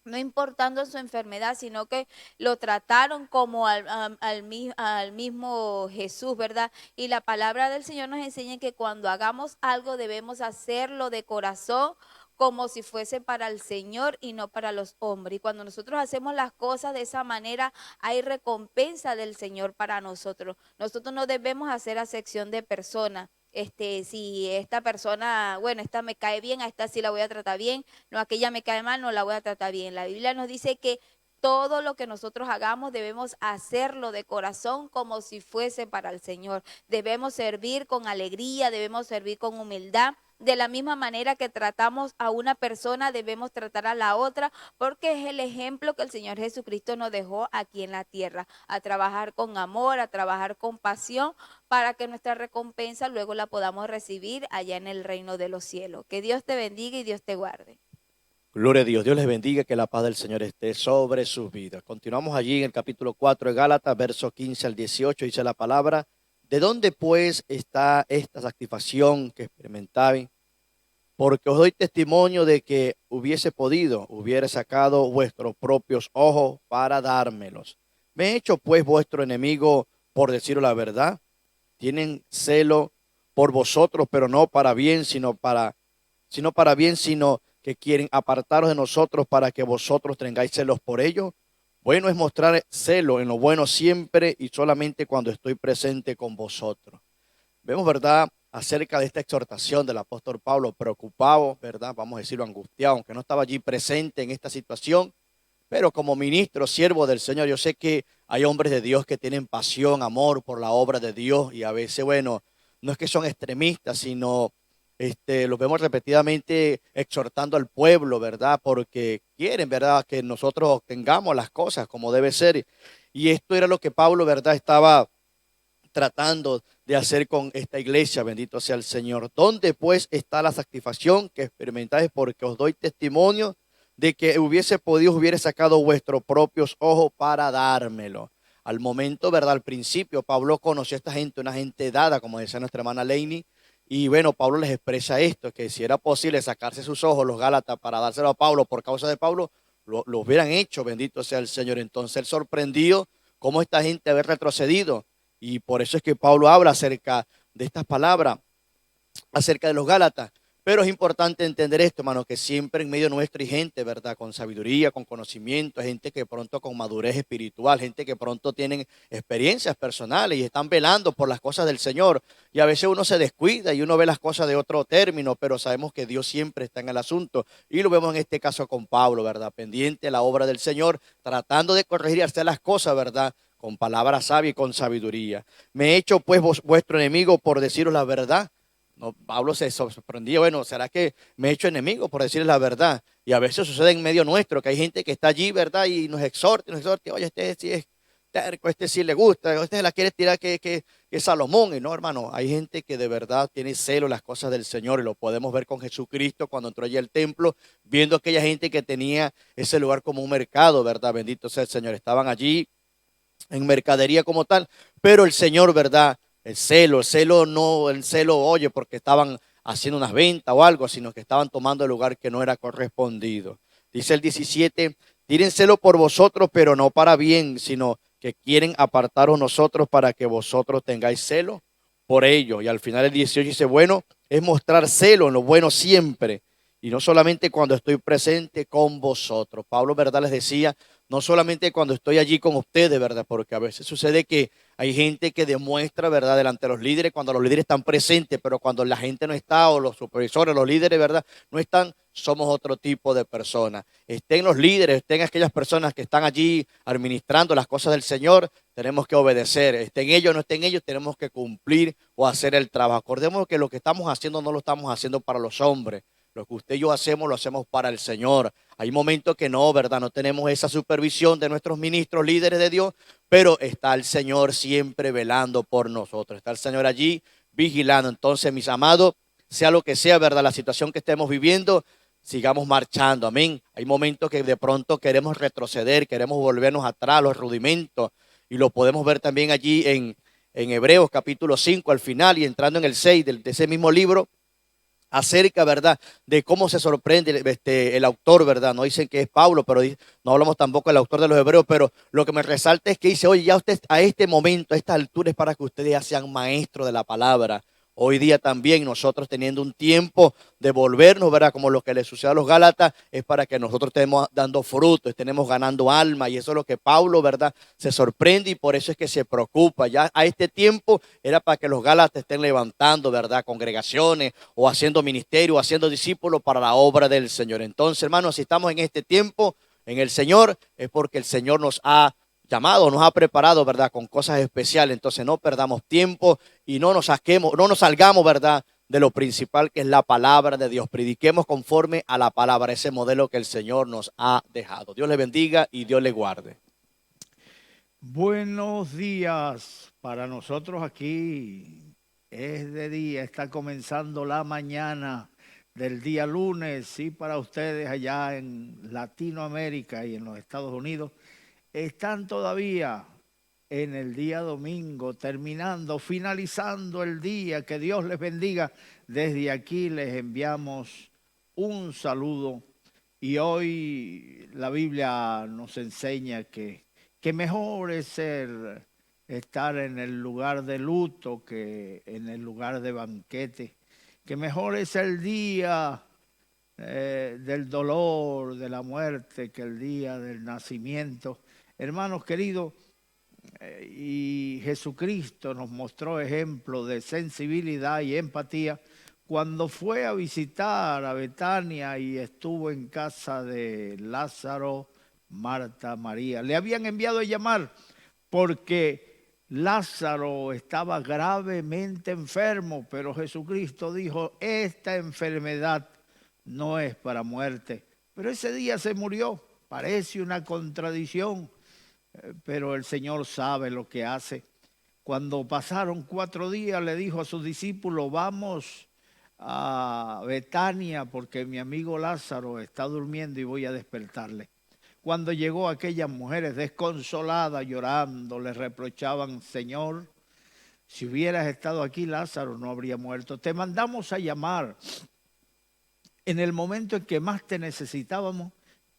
no importando su enfermedad, sino que lo trataron como al mismo Jesús, ¿verdad? Y la palabra del Señor nos enseña que cuando hagamos algo debemos hacerlo de corazón, como si fuese para el Señor y no para los hombres. Y cuando nosotros hacemos las cosas de esa manera, hay recompensa del Señor para nosotros. Nosotros no debemos hacer acepción de personas. Si esta persona, bueno, esta me cae bien, a esta sí la voy a tratar bien, no, aquella me cae mal, no la voy a tratar bien. La Biblia nos dice que todo lo que nosotros hagamos debemos hacerlo de corazón como si fuese para el Señor. Debemos servir con alegría, debemos servir con humildad. De la misma manera que tratamos a una persona, debemos tratar a la otra, porque es el ejemplo que el Señor Jesucristo nos dejó aquí en la tierra, a trabajar con amor, a trabajar con pasión, para que nuestra recompensa luego la podamos recibir allá en el reino de los cielos. Que Dios te bendiga y Dios te guarde. Gloria a Dios. Dios les bendiga, que la paz del Señor esté sobre sus vidas. Continuamos allí en el capítulo 4 de Gálatas, versos 15 al 18, dice la palabra: ¿de dónde pues está esta satisfacción que experimentáis? Porque os doy testimonio de que hubiera sacado vuestros propios ojos para dármelos. ¿Me he hecho pues vuestro enemigo por deciros la verdad? Tienen celo por vosotros, pero no para bien, sino que quieren apartaros de nosotros para que vosotros tengáis celos por ellos. Bueno es mostrar celo en lo bueno siempre y solamente cuando estoy presente con vosotros. Vemos, ¿verdad?, acerca de esta exhortación del apóstol Pablo, preocupado, ¿verdad?, vamos a decirlo, angustiado, aunque no estaba allí presente en esta situación, pero como ministro, siervo del Señor, yo sé que hay hombres de Dios que tienen pasión, amor por la obra de Dios y a veces, bueno, no es que son extremistas, sino los vemos repetidamente exhortando al pueblo, ¿verdad? Porque quieren, ¿verdad?, que nosotros obtengamos las cosas como debe ser. Y esto era lo que Pablo, ¿verdad?, estaba tratando de hacer con esta iglesia, bendito sea el Señor. ¿Dónde pues está la satisfacción que experimentáis? Porque os doy testimonio de que hubiera sacado vuestros propios ojos para dármelo. Al momento, ¿verdad? Al principio, Pablo conoció a esta gente, una gente dada, como decía nuestra hermana Leini, y bueno, Pablo les expresa esto, que si era posible sacarse sus ojos los Gálatas para dárselo a Pablo por causa de Pablo, lo hubieran hecho, bendito sea el Señor. Entonces él sorprendido cómo esta gente había retrocedido. Y por eso es que Pablo habla acerca de estas palabras, acerca de los Gálatas. Pero es importante entender esto, hermano, que siempre en medio nuestro hay gente, ¿verdad? Con sabiduría, con conocimiento, gente que pronto con madurez espiritual, gente que pronto tienen experiencias personales y están velando por las cosas del Señor. Y a veces uno se descuida y uno ve las cosas de otro término, pero sabemos que Dios siempre está en el asunto. Y lo vemos en este caso con Pablo, ¿verdad? Pendiente de la obra del Señor, tratando de corregir y hacer las cosas, ¿verdad?, con palabras sabias y con sabiduría. Me he hecho pues vuestro enemigo por deciros la verdad. No, Pablo se sorprendía, bueno, ¿será que me he hecho enemigo por decirles la verdad? Y a veces sucede en medio nuestro, que hay gente que está allí, ¿verdad? Y nos exhorta, oye, este sí es terco, este sí le gusta, este se la quiere tirar que es Salomón. Y no, hermano, hay gente que de verdad tiene celo en las cosas del Señor y lo podemos ver con Jesucristo cuando entró allí al templo, viendo aquella gente que tenía ese lugar como un mercado, ¿verdad? Bendito sea el Señor, estaban allí en mercadería como tal, pero el Señor, ¿verdad? El celo, oye, porque estaban haciendo unas ventas o algo, sino que estaban tomando el lugar que no era correspondido. Dice el 17, tienen celo por vosotros, pero no para bien, sino que quieren apartaros nosotros para que vosotros tengáis celo por ello. Y al final el 18 dice, bueno, es mostrar celo en lo bueno siempre, y no solamente cuando estoy presente con vosotros. Pablo, ¿verdad?, les decía, no solamente cuando estoy allí con ustedes, ¿verdad? Porque a veces sucede que hay gente que demuestra, ¿verdad?, delante de los líderes cuando los líderes están presentes, pero cuando la gente no está o los supervisores, los líderes, ¿verdad?, no están, somos otro tipo de personas. Estén los líderes, estén aquellas personas que están allí administrando las cosas del Señor, tenemos que obedecer. Estén ellos o no estén ellos, tenemos que cumplir o hacer el trabajo. Acordemos que lo que estamos haciendo no lo estamos haciendo para los hombres. Lo que usted y yo hacemos, lo hacemos para el Señor. Hay momentos que no, ¿verdad? No tenemos esa supervisión de nuestros ministros, líderes de Dios, pero está el Señor siempre velando por nosotros. Está el Señor allí vigilando. Entonces, mis amados, sea lo que sea, ¿verdad?, la situación que estemos viviendo, sigamos marchando. Amén. Hay momentos que de pronto queremos retroceder, queremos volvernos atrás, los rudimentos, y lo podemos ver también allí en Hebreos capítulo 5 al final y entrando en el 6 de ese mismo libro, acerca, ¿verdad?, de cómo se sorprende el autor, ¿verdad? No dicen que es Pablo, pero no hablamos tampoco del autor de los Hebreos, pero lo que me resalta es que dice, oye, ya usted a este momento, a esta altura es para que ustedes ya sean maestros de la palabra. Hoy día también nosotros teniendo un tiempo de volvernos, ¿verdad?, como lo que le sucede a los Gálatas, es para que nosotros estemos dando frutos, estemos ganando alma, y eso es lo que Pablo, ¿verdad?, se sorprende y por eso es que se preocupa. Ya a este tiempo era para que los Gálatas estén levantando, ¿verdad?, congregaciones o haciendo ministerio, o haciendo discípulos para la obra del Señor. Entonces, hermanos, si estamos en este tiempo en el Señor, es porque el Señor nos ha llamado, nos ha preparado, ¿verdad?, con cosas especiales. Entonces no perdamos tiempo y no nos salgamos, ¿verdad?, de lo principal que es la palabra de Dios. Prediquemos conforme a la palabra, ese modelo que el Señor nos ha dejado. Dios le bendiga y Dios le guarde. Buenos días. Para nosotros aquí es de día, está comenzando la mañana del día lunes, y para ustedes allá en Latinoamérica y en los Estados Unidos están todavía en el día domingo, finalizando el día. Que Dios les bendiga. Desde aquí les enviamos un saludo y hoy la Biblia nos enseña que mejor es estar en el lugar de luto que en el lugar de banquete, que mejor es el día del dolor, de la muerte, que el día del nacimiento. Hermanos queridos, y Jesucristo nos mostró ejemplo de sensibilidad y empatía cuando fue a visitar a Betania y estuvo en casa de Lázaro, Marta, María. Le habían enviado a llamar porque Lázaro estaba gravemente enfermo, pero Jesucristo dijo, esta enfermedad no es para muerte. Pero ese día se murió. Parece una contradicción, pero el Señor sabe lo que hace. Cuando pasaron 4 días, le dijo a sus discípulos, vamos a Betania porque mi amigo Lázaro está durmiendo y voy a despertarle. Cuando llegó, aquellas mujeres desconsoladas, llorando, le reprochaban, Señor, si hubieras estado aquí, Lázaro no habría muerto. Te mandamos a llamar en el momento en que más te necesitábamos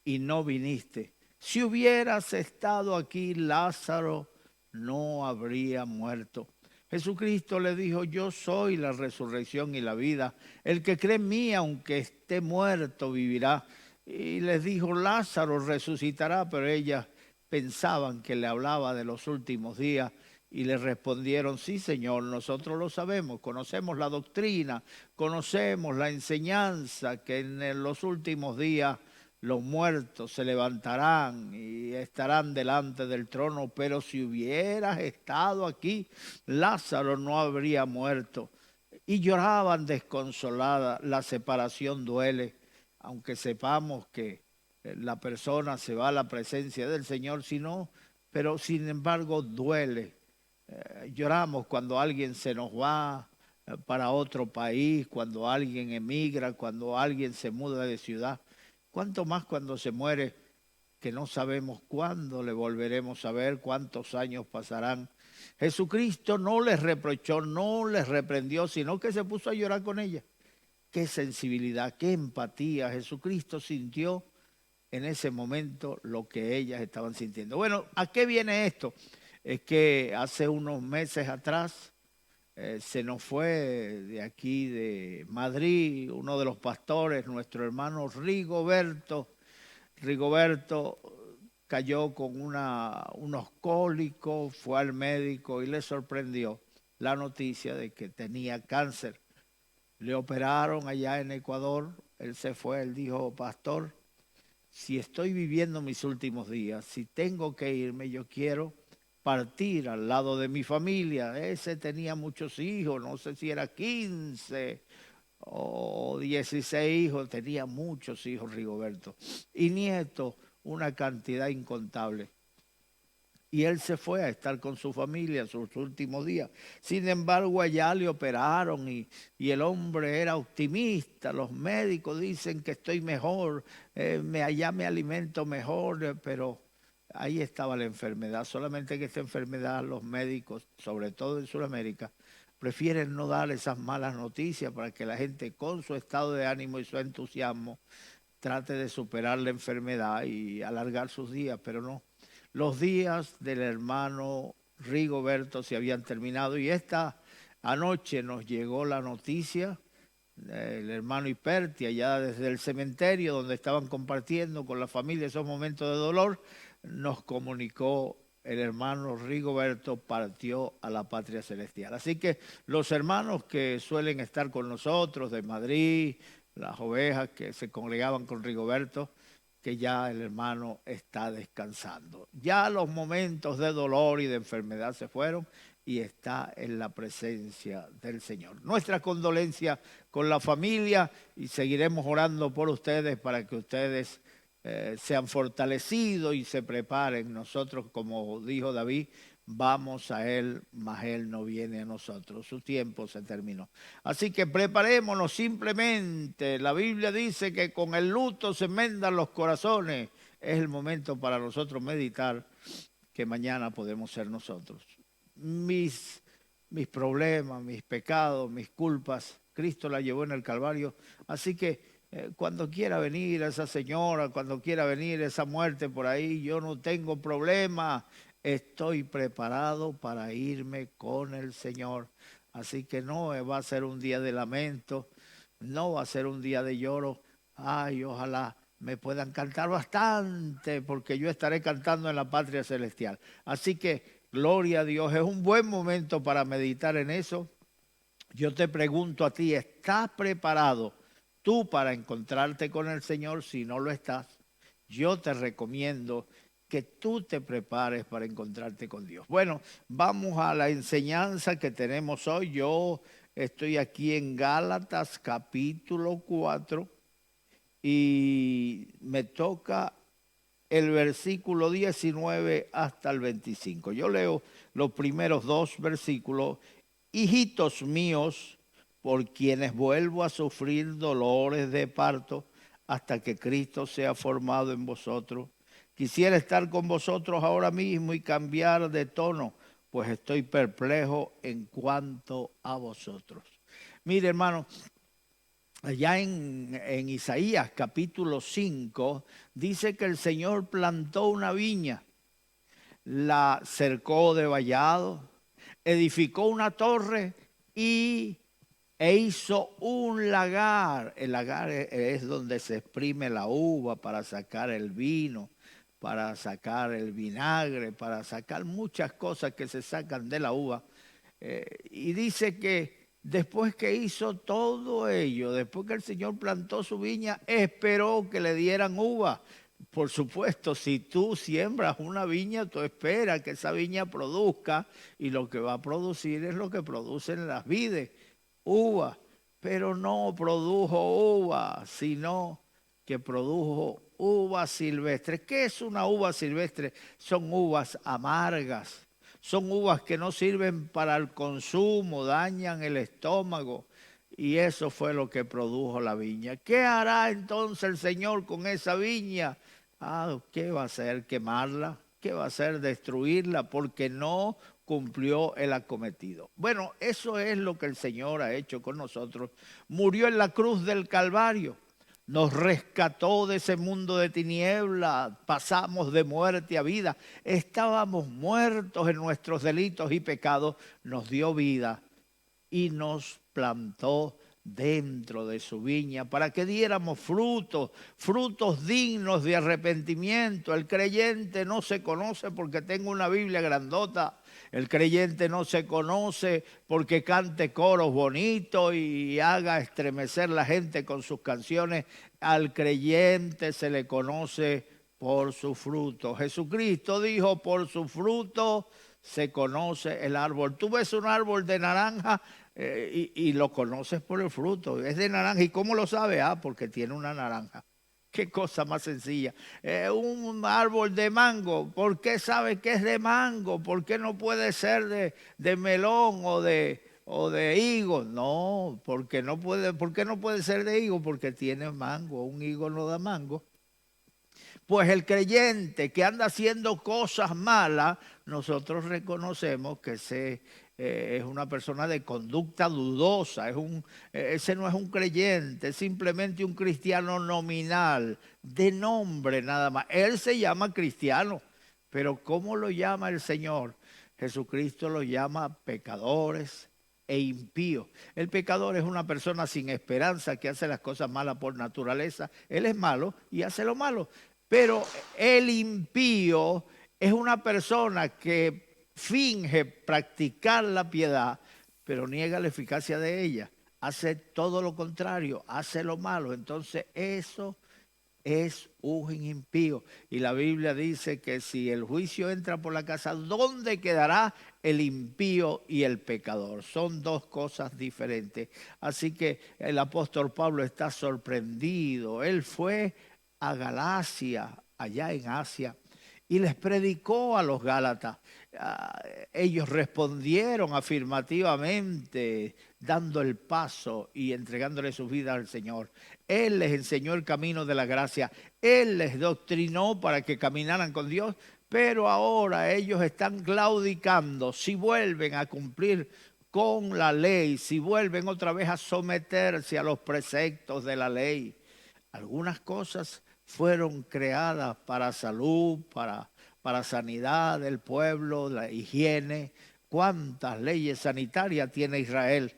y no viniste. Si hubieras estado aquí, Lázaro no habría muerto. Jesucristo le dijo, yo soy la resurrección y la vida. El que cree en mí, aunque esté muerto, vivirá. Y les dijo, Lázaro resucitará, pero ellas pensaban que le hablaba de los últimos días. Y le respondieron, sí, Señor, nosotros lo sabemos, conocemos la doctrina, conocemos la enseñanza, que en los últimos días los muertos se levantarán y estarán delante del trono, pero si hubieras estado aquí, Lázaro no habría muerto. Y lloraban desconsoladas, la separación duele, aunque sepamos que la persona se va a la presencia del Señor, sino, pero sin embargo duele. Lloramos cuando alguien se nos va para otro país, cuando alguien emigra, cuando alguien se muda de ciudad. Cuánto más cuando se muere, que no sabemos cuándo le volveremos a ver, cuántos años pasarán. Jesucristo no les reprochó, no les reprendió, sino que se puso a llorar con ella. Qué sensibilidad, qué empatía. Jesucristo sintió en ese momento lo que ellas estaban sintiendo. Bueno, ¿a qué viene esto? Es que hace unos meses atrás se nos fue de aquí de Madrid uno de los pastores, nuestro hermano Rigoberto. Rigoberto cayó con unos cólicos, fue al médico y le sorprendió la noticia de que tenía cáncer. Le operaron allá en Ecuador, él se fue, él dijo, pastor, si estoy viviendo mis últimos días, si tengo que irme, yo quiero partir al lado de mi familia. Ese tenía muchos hijos, no sé si era 15 o 16 hijos, tenía muchos hijos Rigoberto, y nietos, una cantidad incontable. Y él se fue a estar con su familia en sus últimos días. Sin embargo, allá le operaron y el hombre era optimista. Los médicos dicen que estoy mejor, allá me alimento mejor, pero ahí estaba la enfermedad. Solamente que esta enfermedad los médicos, sobre todo en Sudamérica, prefieren no dar esas malas noticias para que la gente con su estado de ánimo y su entusiasmo trate de superar la enfermedad y alargar sus días, pero no. Los días del hermano Rigoberto se habían terminado y esta anoche nos llegó la noticia, el hermano Hiperti, allá desde el cementerio donde estaban compartiendo con la familia esos momentos de dolor, nos comunicó el hermano Rigoberto partió a la patria celestial. Así que los hermanos que suelen estar con nosotros de Madrid, las ovejas que se congregaban con Rigoberto, que ya el hermano está descansando. Ya los momentos de dolor y de enfermedad se fueron y está en la presencia del Señor. Nuestra condolencia con la familia y seguiremos orando por ustedes para que ustedes sean fortalecidos y se preparen. Nosotros, como dijo David, vamos a Él, mas Él no viene a nosotros. Su tiempo se terminó. Así que preparémonos simplemente. La Biblia dice que con el luto se enmendan los corazones. Es el momento para nosotros meditar que mañana podemos ser nosotros. Mis problemas, mis pecados, mis culpas, Cristo la llevó en el Calvario. Así que cuando quiera venir esa señora, cuando quiera venir esa muerte por ahí, yo no tengo problema. Estoy preparado para irme con el Señor. Así que no va a ser un día de lamento, no va a ser un día de lloro. Ay, ojalá me puedan cantar bastante, porque yo estaré cantando en la patria celestial. Así que, gloria a Dios, es un buen momento para meditar en eso. Yo te pregunto a ti, ¿estás preparado tú para encontrarte con el Señor? Si no lo estás, yo te recomiendo que tú te prepares para encontrarte con Dios. Bueno, vamos a la enseñanza que tenemos hoy. Yo estoy aquí en Gálatas capítulo 4 y me toca el versículo 19 hasta el 25. Yo leo los primeros dos versículos. Hijitos míos, por quienes vuelvo a sufrir dolores de parto hasta que Cristo sea formado en vosotros. Quisiera estar con vosotros ahora mismo y cambiar de tono, pues estoy perplejo en cuanto a vosotros. Mire, hermano, allá en Isaías capítulo 5 dice que el Señor plantó una viña, la cercó de vallado, edificó una torre e hizo un lagar. El lagar es donde se exprime la uva para sacar el vino, para sacar el vinagre, para sacar muchas cosas que se sacan de la uva. Y dice que después que hizo todo ello, después que el Señor plantó su viña, esperó que le dieran uva. Por supuesto, si tú siembras una viña, tú esperas que esa viña produzca, y lo que va a producir es lo que producen las vides, uva. Pero no produjo uva, sino que produjo uvas silvestres. ¿Qué es una uva silvestre? Son uvas amargas, son uvas que no sirven para el consumo, dañan el estómago. Y eso fue lo que produjo la viña. ¿Qué hará entonces el Señor con esa viña? ¿Qué va a hacer? ¿Quemarla? ¿Qué va a hacer? Destruirla, porque no cumplió el acometido. Bueno, eso es lo que el Señor ha hecho con nosotros. Murió en la cruz del Calvario. Nos rescató de ese mundo de tinieblas, pasamos de muerte a vida. Estábamos muertos en nuestros delitos y pecados, nos dio vida y nos plantó dentro de su viña para que diéramos frutos, frutos dignos de arrepentimiento. El creyente no se conoce porque tenga una Biblia grandota. El creyente no se conoce porque cante coros bonitos y haga estremecer la gente con sus canciones. Al creyente se le conoce por su fruto. Jesucristo dijo, por su fruto se conoce el árbol. Tú ves un árbol de naranja y lo conoces por el fruto. Es de naranja. ¿Y cómo lo sabes? Porque tiene una naranja. Qué cosa más sencilla. Un árbol de mango, ¿por qué sabe que es de mango? ¿Por qué no puede ser de melón o de higo? No, porque no puede. ¿Por qué no puede ser de higo? Porque tiene mango. Un higo no da mango. Pues el creyente que anda haciendo cosas malas, nosotros reconocemos que es una persona de conducta dudosa, ese no es un creyente, es simplemente un cristiano nominal, de nombre nada más. Él se llama cristiano, pero ¿cómo lo llama el Señor? Jesucristo lo llama pecadores e impíos. El pecador es una persona sin esperanza que hace las cosas malas por naturaleza. Él es malo y hace lo malo. Pero el impío es una persona que finge practicar la piedad, pero niega la eficacia de ella. Hace todo lo contrario, hace lo malo. Entonces eso es un impío. Y la Biblia dice que si el juicio entra por la casa, ¿dónde quedará el impío y el pecador? Son dos cosas diferentes. Así que el apóstol Pablo está sorprendido. Él fue a Galacia, allá en Asia, y les predicó a los Gálatas. Ellos respondieron afirmativamente, dando el paso y entregándole su vida al Señor. Él les enseñó el camino de la gracia. Él les doctrinó para que caminaran con Dios, pero ahora ellos están claudicando. Si vuelven a cumplir con la ley, si vuelven otra vez a someterse a los preceptos de la ley, algunas cosas fueron creadas para salud, para sanidad del pueblo, la higiene. ¿Cuántas leyes sanitarias tiene Israel?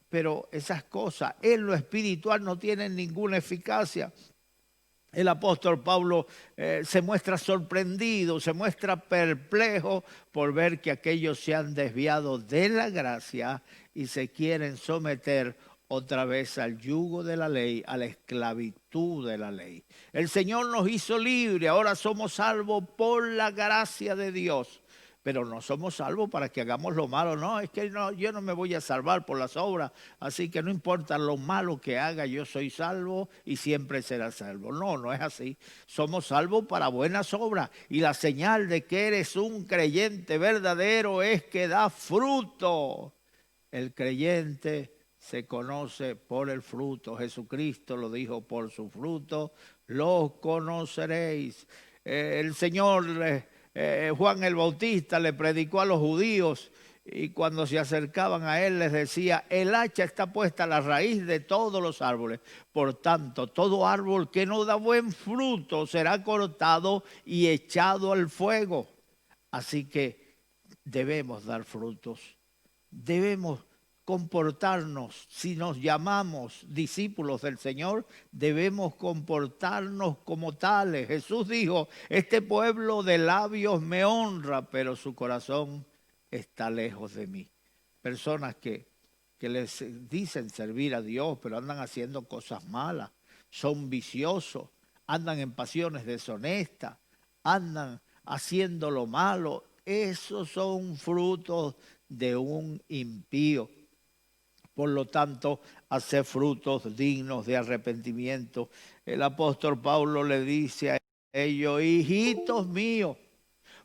Pero esas cosas en lo espiritual no tienen ninguna eficacia. El apóstol Pablo se muestra sorprendido, se muestra perplejo por ver que aquellos se han desviado de la gracia y se quieren someter otra vez al yugo de la ley, a la esclavitud de la ley. El Señor nos hizo libres, ahora somos salvos por la gracia de Dios. Pero no somos salvos para que hagamos lo malo, no, es que no, yo no me voy a salvar por las obras, así que no importa lo malo que haga, yo soy salvo y siempre será salvo. No, no es así. Somos salvos para buenas obras y la señal de que eres un creyente verdadero es que da fruto. El creyente se conoce por el fruto. Jesucristo lo dijo, por su fruto los conoceréis. El Señor, Juan el Bautista, le predicó a los judíos y cuando se acercaban a él les decía, el hacha está puesta a la raíz de todos los árboles. Por tanto, todo árbol que no da buen fruto será cortado y echado al fuego. Así que debemos dar frutos. Debemos comportarnos, si nos llamamos discípulos del Señor, debemos comportarnos como tales. Jesús dijo, este pueblo de labios me honra, pero su corazón está lejos de mí. Personas que les dicen servir a Dios, pero andan haciendo cosas malas, son viciosos, andan en pasiones deshonestas, andan haciendo lo malo. Esos son frutos de un impío. Por lo tanto, hacer frutos dignos de arrepentimiento. El apóstol Pablo le dice a ellos, hijitos míos,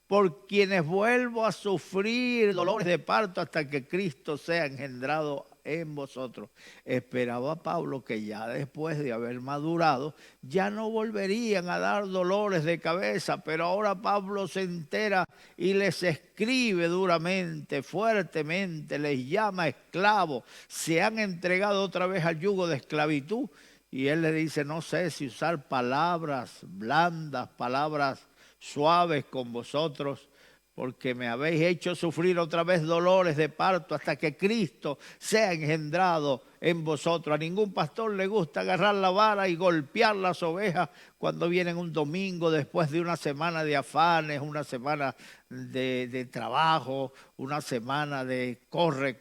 por quienes vuelvo a sufrir dolores de parto hasta que Cristo sea engendrado en vosotros. Esperaba Pablo que ya después de haber madurado, ya no volverían a dar dolores de cabeza, pero ahora Pablo se entera y les escribe duramente, fuertemente, les llama esclavos, se han entregado otra vez al yugo de esclavitud, y él le dice, no sé si usar palabras blandas, palabras suaves con vosotros, porque me habéis hecho sufrir otra vez dolores de parto hasta que Cristo sea engendrado en vosotros. A ningún pastor le gusta agarrar la vara y golpear las ovejas cuando vienen un domingo después de una semana de afanes, una semana de trabajo, una semana de corre,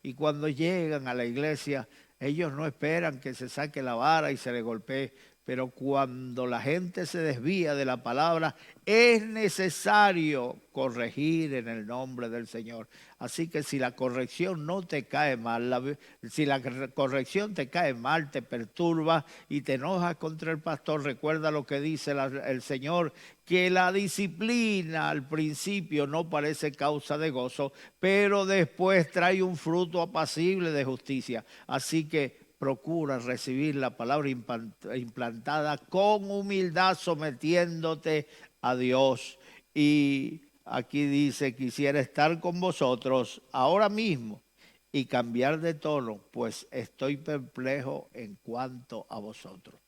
y cuando llegan a la iglesia, ellos no esperan que se saque la vara y se le golpee. Pero cuando la gente se desvía de la palabra, es necesario corregir en el nombre del Señor. Así que si la corrección no te cae mal, si la corrección te cae mal, te perturba y te enojas contra el pastor, recuerda lo que dice el Señor, que la disciplina al principio no parece causa de gozo, pero después trae un fruto apacible de justicia. Así que procura recibir la palabra implantada con humildad, sometiéndote a Dios. Y aquí dice, quisiera estar con vosotros ahora mismo y cambiar de tono, pues estoy perplejo en cuanto a vosotros.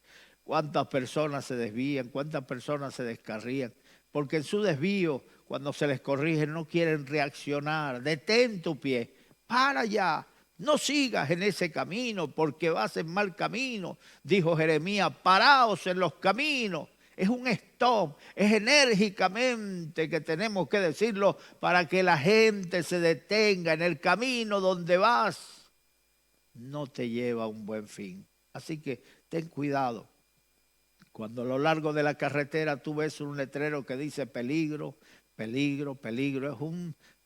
¿Cuántas personas se desvían? ¿Cuántas personas se descarrían? Porque en su desvío, cuando se les corrige, no quieren reaccionar. Detén tu pie, para allá. No sigas en ese camino porque vas en mal camino, dijo Jeremías, paraos en los caminos. Es un stop, es enérgicamente que tenemos que decirlo para que la gente se detenga en el camino donde vas. No te lleva a un buen fin. Así que ten cuidado. Cuando a lo largo de la carretera tú ves un letrero que dice peligro, peligro, peligro,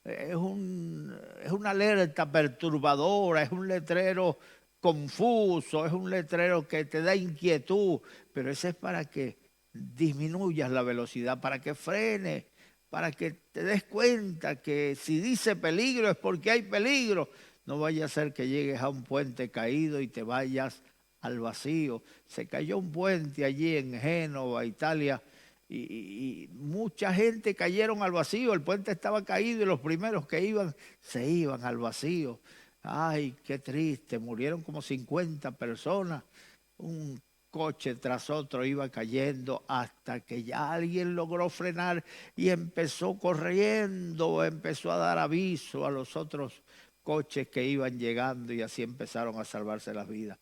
es una alerta perturbadora, es un letrero confuso, es un letrero que te da inquietud, pero ese es para que disminuyas la velocidad, para que frenes, para que te des cuenta que si dice peligro es porque hay peligro. No vaya a ser que llegues a un puente caído y te vayas al vacío. Se cayó un puente allí en Génova, Italia, y mucha gente cayeron al vacío. El puente estaba caído y los primeros que iban, se iban al vacío. Ay, qué triste, murieron como 50 personas. Un coche tras otro iba cayendo hasta que ya alguien logró frenar y empezó corriendo, empezó a dar aviso a los otros coches que iban llegando y así empezaron a salvarse las vidas.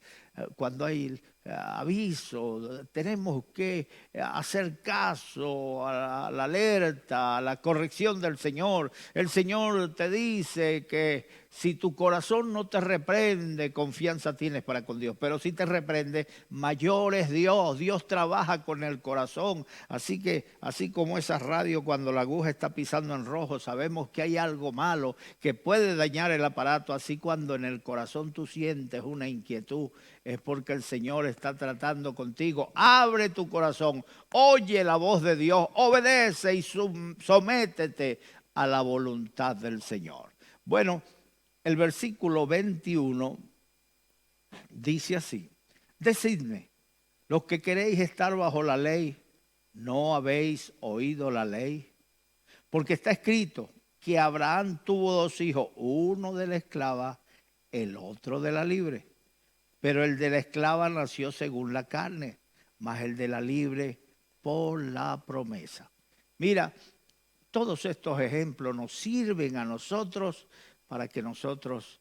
cuando hay aviso, tenemos que hacer caso a la alerta, a la corrección del Señor. El Señor te dice que si tu corazón no te reprende, confianza tienes para con Dios. Pero si te reprende, mayor es Dios. Dios trabaja con el corazón. Así que, así como esa radio cuando la aguja está pisando en rojo, sabemos que hay algo malo que puede dañar el aparato. Así cuando en el corazón tú sientes una inquietud, es porque el Señor está tratando contigo. Abre tu corazón, oye la voz de Dios, obedece y sométete a la voluntad del Señor. Bueno, el versículo 21 dice así: decidme, los que queréis estar bajo la ley, ¿no habéis oído la ley? Porque está escrito que Abraham tuvo 2 hijos, uno de la esclava, el otro de la libre. Pero el de la esclava nació según la carne, mas el de la libre por la promesa. Mira, todos estos ejemplos nos sirven a nosotros para que nosotros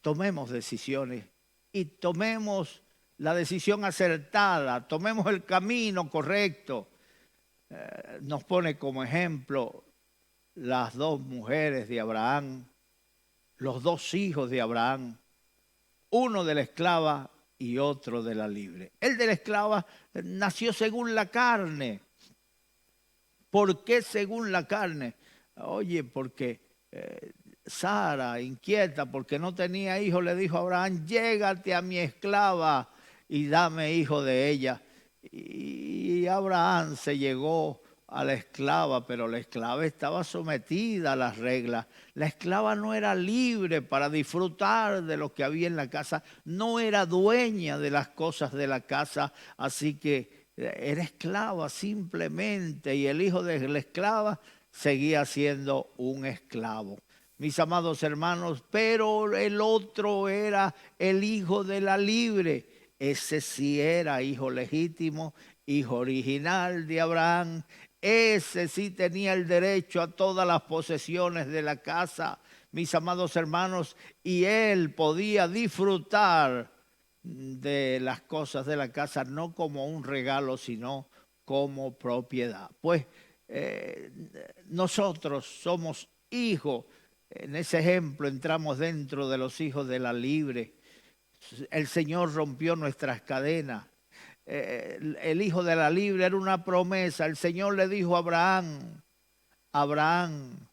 tomemos decisiones y tomemos la decisión acertada, tomemos el camino correcto. Nos pone como ejemplo las 2 mujeres de Abraham, los 2 hijos de Abraham, uno de la esclava y otro de la libre. El de la esclava nació según la carne. ¿Por qué según la carne? Oye, porque Sara, inquieta porque no tenía hijo, le dijo a Abraham: llégate a mi esclava y dame hijo de ella. Y Abraham se llegó a la esclava, pero la esclava estaba sometida a las reglas. La esclava no era libre para disfrutar de lo que había en la casa, no era dueña de las cosas de la casa, así que era esclava simplemente, y el hijo de la esclava seguía siendo un esclavo. Mis amados hermanos, pero el otro era el hijo de la libre. Ese sí era hijo legítimo, hijo original de Abraham. Ese sí tenía el derecho a todas las posesiones de la casa, mis amados hermanos, y él podía disfrutar de las cosas de la casa no como un regalo, sino como propiedad. Pues nosotros somos hijos. En ese ejemplo entramos dentro de los hijos de la libre. El Señor rompió nuestras cadenas. El hijo de la libre era una promesa. El Señor le dijo a Abraham: Abraham,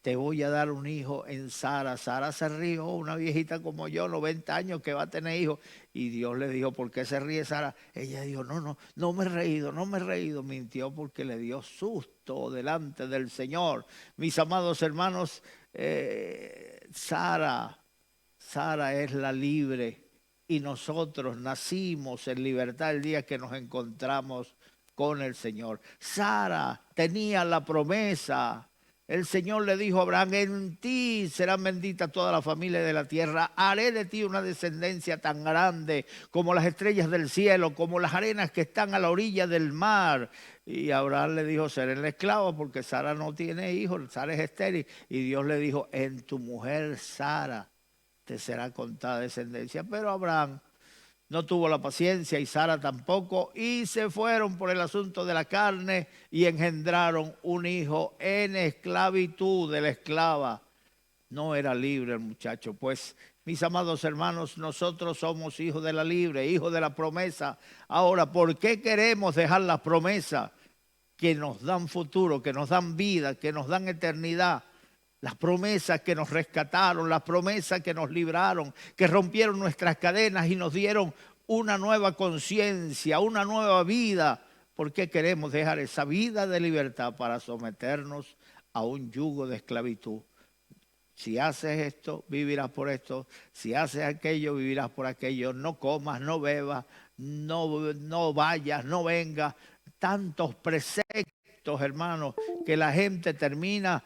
te voy a dar un hijo en Sara. Sara se rió, una viejita como yo, 90 años, que va a tener hijos. Y Dios le dijo: ¿por qué se ríe Sara? Ella dijo: no me he reído, no me he reído. Mintió porque le dio susto delante del Señor. Mis amados hermanos, Sara es la libre. Y nosotros nacimos en libertad el día que nos encontramos con el Señor. Sara tenía la promesa. El Señor le dijo a Abraham: en ti serán benditas toda la familia de la tierra. Haré de ti una descendencia tan grande como las estrellas del cielo, como las arenas que están a la orilla del mar. Y Abraham le dijo: seré el esclavo porque Sara no tiene hijos, Sara es estéril. Y Dios le dijo: en tu mujer Sara te será contada descendencia. Pero Abraham no tuvo la paciencia y Sara tampoco, y se fueron por el asunto de la carne y engendraron un hijo en esclavitud de la esclava. No era libre el muchacho. Pues, mis amados hermanos, nosotros somos hijos de la libre, hijos de la promesa. Ahora, ¿por qué queremos dejar las promesas que nos dan futuro, que nos dan vida, que nos dan eternidad? Las promesas que nos rescataron, las promesas que nos libraron, que rompieron nuestras cadenas y nos dieron una nueva conciencia, una nueva vida. ¿Por qué queremos dejar esa vida de libertad para someternos a un yugo de esclavitud? Si haces esto, vivirás por esto. Si haces aquello, vivirás por aquello. No comas, no bebas, no vayas, no vengas. Tantos preceptos, hermanos, que la gente termina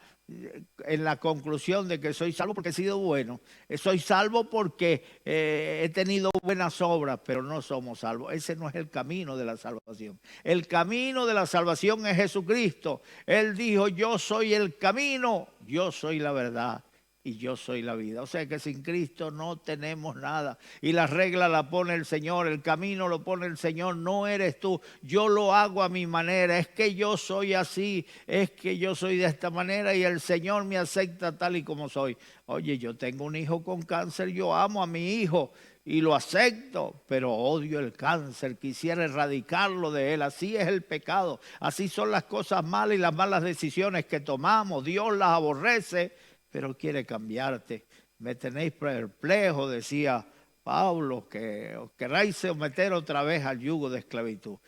en la conclusión de que soy salvo porque he sido bueno. Soy salvo porque he tenido buenas obras, pero no somos salvos. Ese no es el camino de la salvación. El camino de la salvación es Jesucristo. Él dijo: yo soy el camino, yo soy la verdad y yo soy la vida. O sea que sin Cristo no tenemos nada. Y la regla la pone el Señor, el camino lo pone el Señor, no eres tú. Yo lo hago a mi manera, es que yo soy así, es que yo soy de esta manera y el Señor me acepta tal y como soy. Oye, yo tengo un hijo con cáncer, yo amo a mi hijo y lo acepto, pero odio el cáncer, quisiera erradicarlo de él. Así es el pecado, así son las cosas malas y las malas decisiones que tomamos. Dios las aborrece, pero quiere cambiarte. Me tenéis perplejo, decía Pablo, que os queráis someter otra vez al yugo de esclavitud.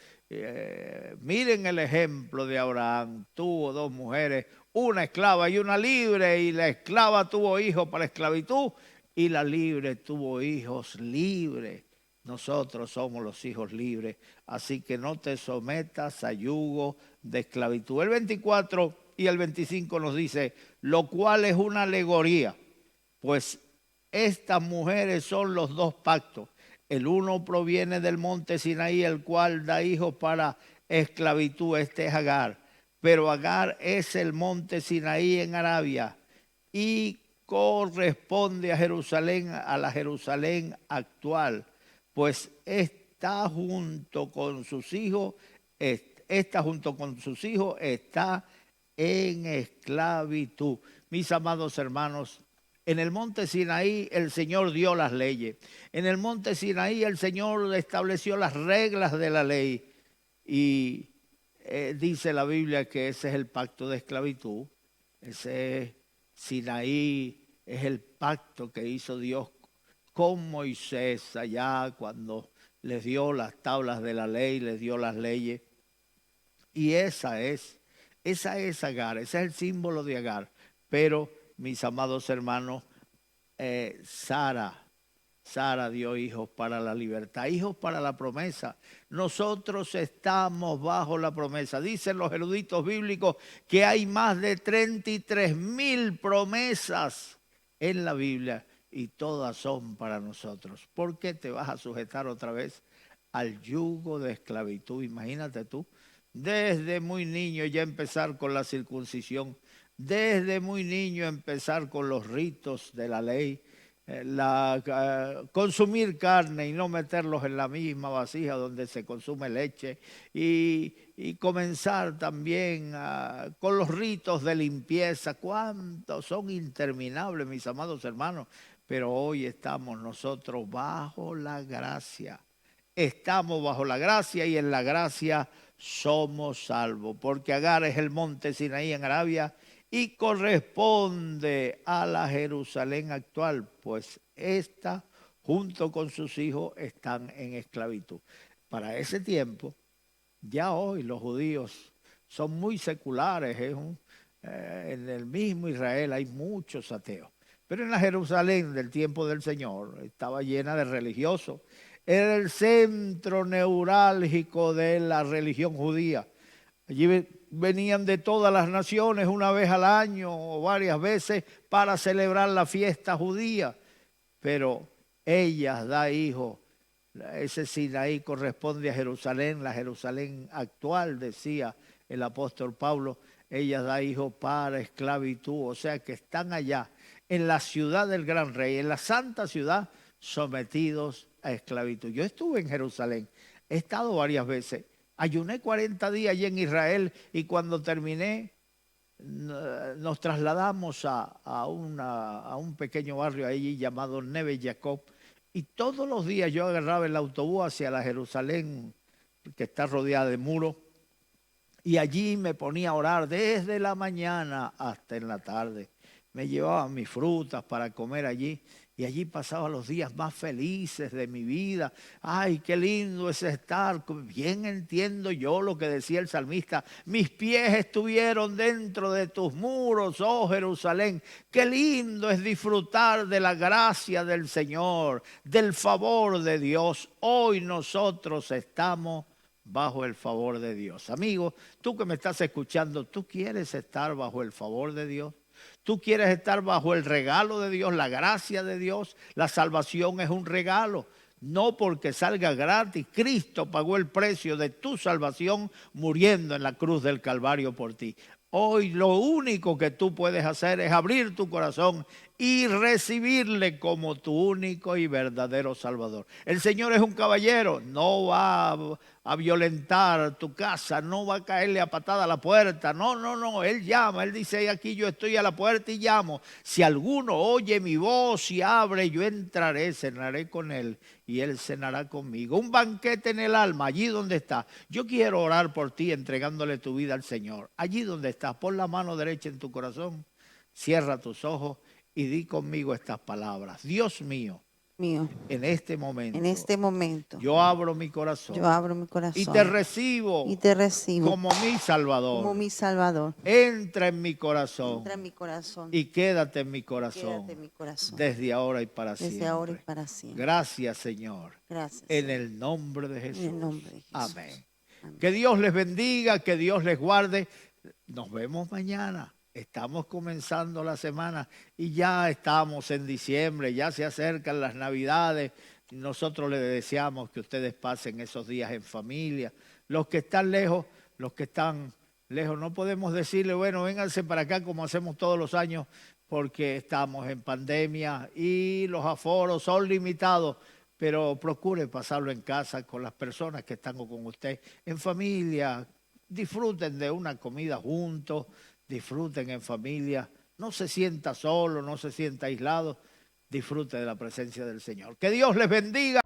Miren el ejemplo de Abraham, tuvo 2 mujeres, una esclava y una libre, y la esclava tuvo hijos para esclavitud y la libre tuvo hijos libres. Nosotros somos los hijos libres, así que no te sometas a yugo de esclavitud. El 24 y el 25 nos dice, lo cual es una alegoría, pues estas mujeres son los 2 pactos. El uno proviene del monte Sinaí, el cual da hijos para esclavitud, este es Agar. Pero Agar es el monte Sinaí en Arabia y corresponde a Jerusalén, a la Jerusalén actual, pues está junto con sus hijos, está en esclavitud. Mis amados hermanos, en el monte Sinaí el Señor dio las leyes. En el monte Sinaí el Señor estableció las reglas de la ley. Y dice la Biblia que ese es el pacto de esclavitud. Ese Sinaí es el pacto que hizo Dios con Moisés allá cuando les dio las tablas de la ley, les dio las leyes. Y esa es Agar, ese es el símbolo de Agar. Pero, mis amados hermanos, Sara dio hijos para la libertad, hijos para la promesa. Nosotros estamos bajo la promesa. Dicen los eruditos bíblicos que hay más de 33,000 promesas en la Biblia y todas son para nosotros. ¿Por qué te vas a sujetar otra vez al yugo de esclavitud? Imagínate tú, desde muy niño ya empezar con la circuncisión, desde muy niño empezar con los ritos de la ley, consumir carne y no meterlos en la misma vasija donde se consume leche y comenzar también con los ritos de limpieza. ¿Cuántos son interminables, mis amados hermanos? Pero hoy estamos nosotros bajo la gracia. Estamos bajo la gracia y en la gracia somos salvos, porque Agar es el monte Sinaí en Arabia y corresponde a la Jerusalén actual, pues esta junto con sus hijos están en esclavitud. Para ese tiempo, ya hoy los judíos son muy seculares, en el mismo Israel hay muchos ateos, pero en la Jerusalén del tiempo del Señor estaba llena de religiosos. Era el centro neurálgico de la religión judía. Allí venían de todas las naciones una vez al año o varias veces para celebrar la fiesta judía. Pero ella da hijos. Ese Sinaí corresponde a Jerusalén, la Jerusalén actual, decía el apóstol Pablo. Ella da hijos para esclavitud, o sea que están allá, en la ciudad del gran rey, en la santa ciudad, sometidos a esclavitud. Yo estuve en Jerusalén, he estado varias veces, ayuné 40 días allí en Israel y cuando terminé nos trasladamos a un pequeño barrio allí llamado Neve Jacob y todos los días yo agarraba el autobús hacia la Jerusalén que está rodeada de muros y allí me ponía a orar desde la mañana hasta en la tarde. Me llevaba mis frutas para comer allí y allí pasaba los días más felices de mi vida. Ay, qué lindo es estar. Bien entiendo yo lo que decía el salmista. Mis pies estuvieron dentro de tus muros, oh Jerusalén. Qué lindo es disfrutar de la gracia del Señor, del favor de Dios. Hoy nosotros estamos bajo el favor de Dios. Amigo, tú que me estás escuchando, ¿tú quieres estar bajo el favor de Dios? Tú quieres estar bajo el regalo de Dios, la gracia de Dios. La salvación es un regalo, no porque salga gratis. Cristo pagó el precio de tu salvación muriendo en la cruz del Calvario por ti. Hoy lo único que tú puedes hacer es abrir tu corazón y recibirle como tu único y verdadero Salvador. El Señor es un caballero, no va a violentar tu casa, no va a caerle a patada a la puerta. No, Él llama, Él dice, aquí yo estoy a la puerta y llamo. Si alguno oye mi voz y abre, yo entraré, cenaré con Él y Él cenará conmigo. Un banquete en el alma, allí donde está. Yo quiero orar por ti entregándole tu vida al Señor. Allí donde estás, pon la mano derecha en tu corazón, cierra tus ojos y di conmigo estas palabras. Dios mío, en este momento, yo abro mi corazón. Yo abro mi corazón. Y te recibo. Y te recibo Como mi Salvador. como mi Salvador. Entra en mi corazón. Entra en mi corazón. Y quédate en mi corazón. Quédate en mi corazón. Desde ahora y para Desde siempre. ahora y para siempre. Gracias, Señor. Gracias. En Señor. el nombre de Jesús. En el nombre de Jesús. Amén. Amén. Que Dios les bendiga, que Dios les guarde. Nos vemos mañana. Estamos comenzando la semana y ya estamos en diciembre, ya se acercan las Navidades. Nosotros les deseamos que ustedes pasen esos días en familia. Los que están lejos, no podemos decirle, bueno, vénganse para acá como hacemos todos los años, porque estamos en pandemia y los aforos son limitados. Pero procure pasarlo en casa con las personas que están con usted, en familia. Disfruten de una comida juntos, disfruten en familia. No se sienta solo, no se sienta aislado. Disfrute de la presencia del Señor. Que Dios les bendiga.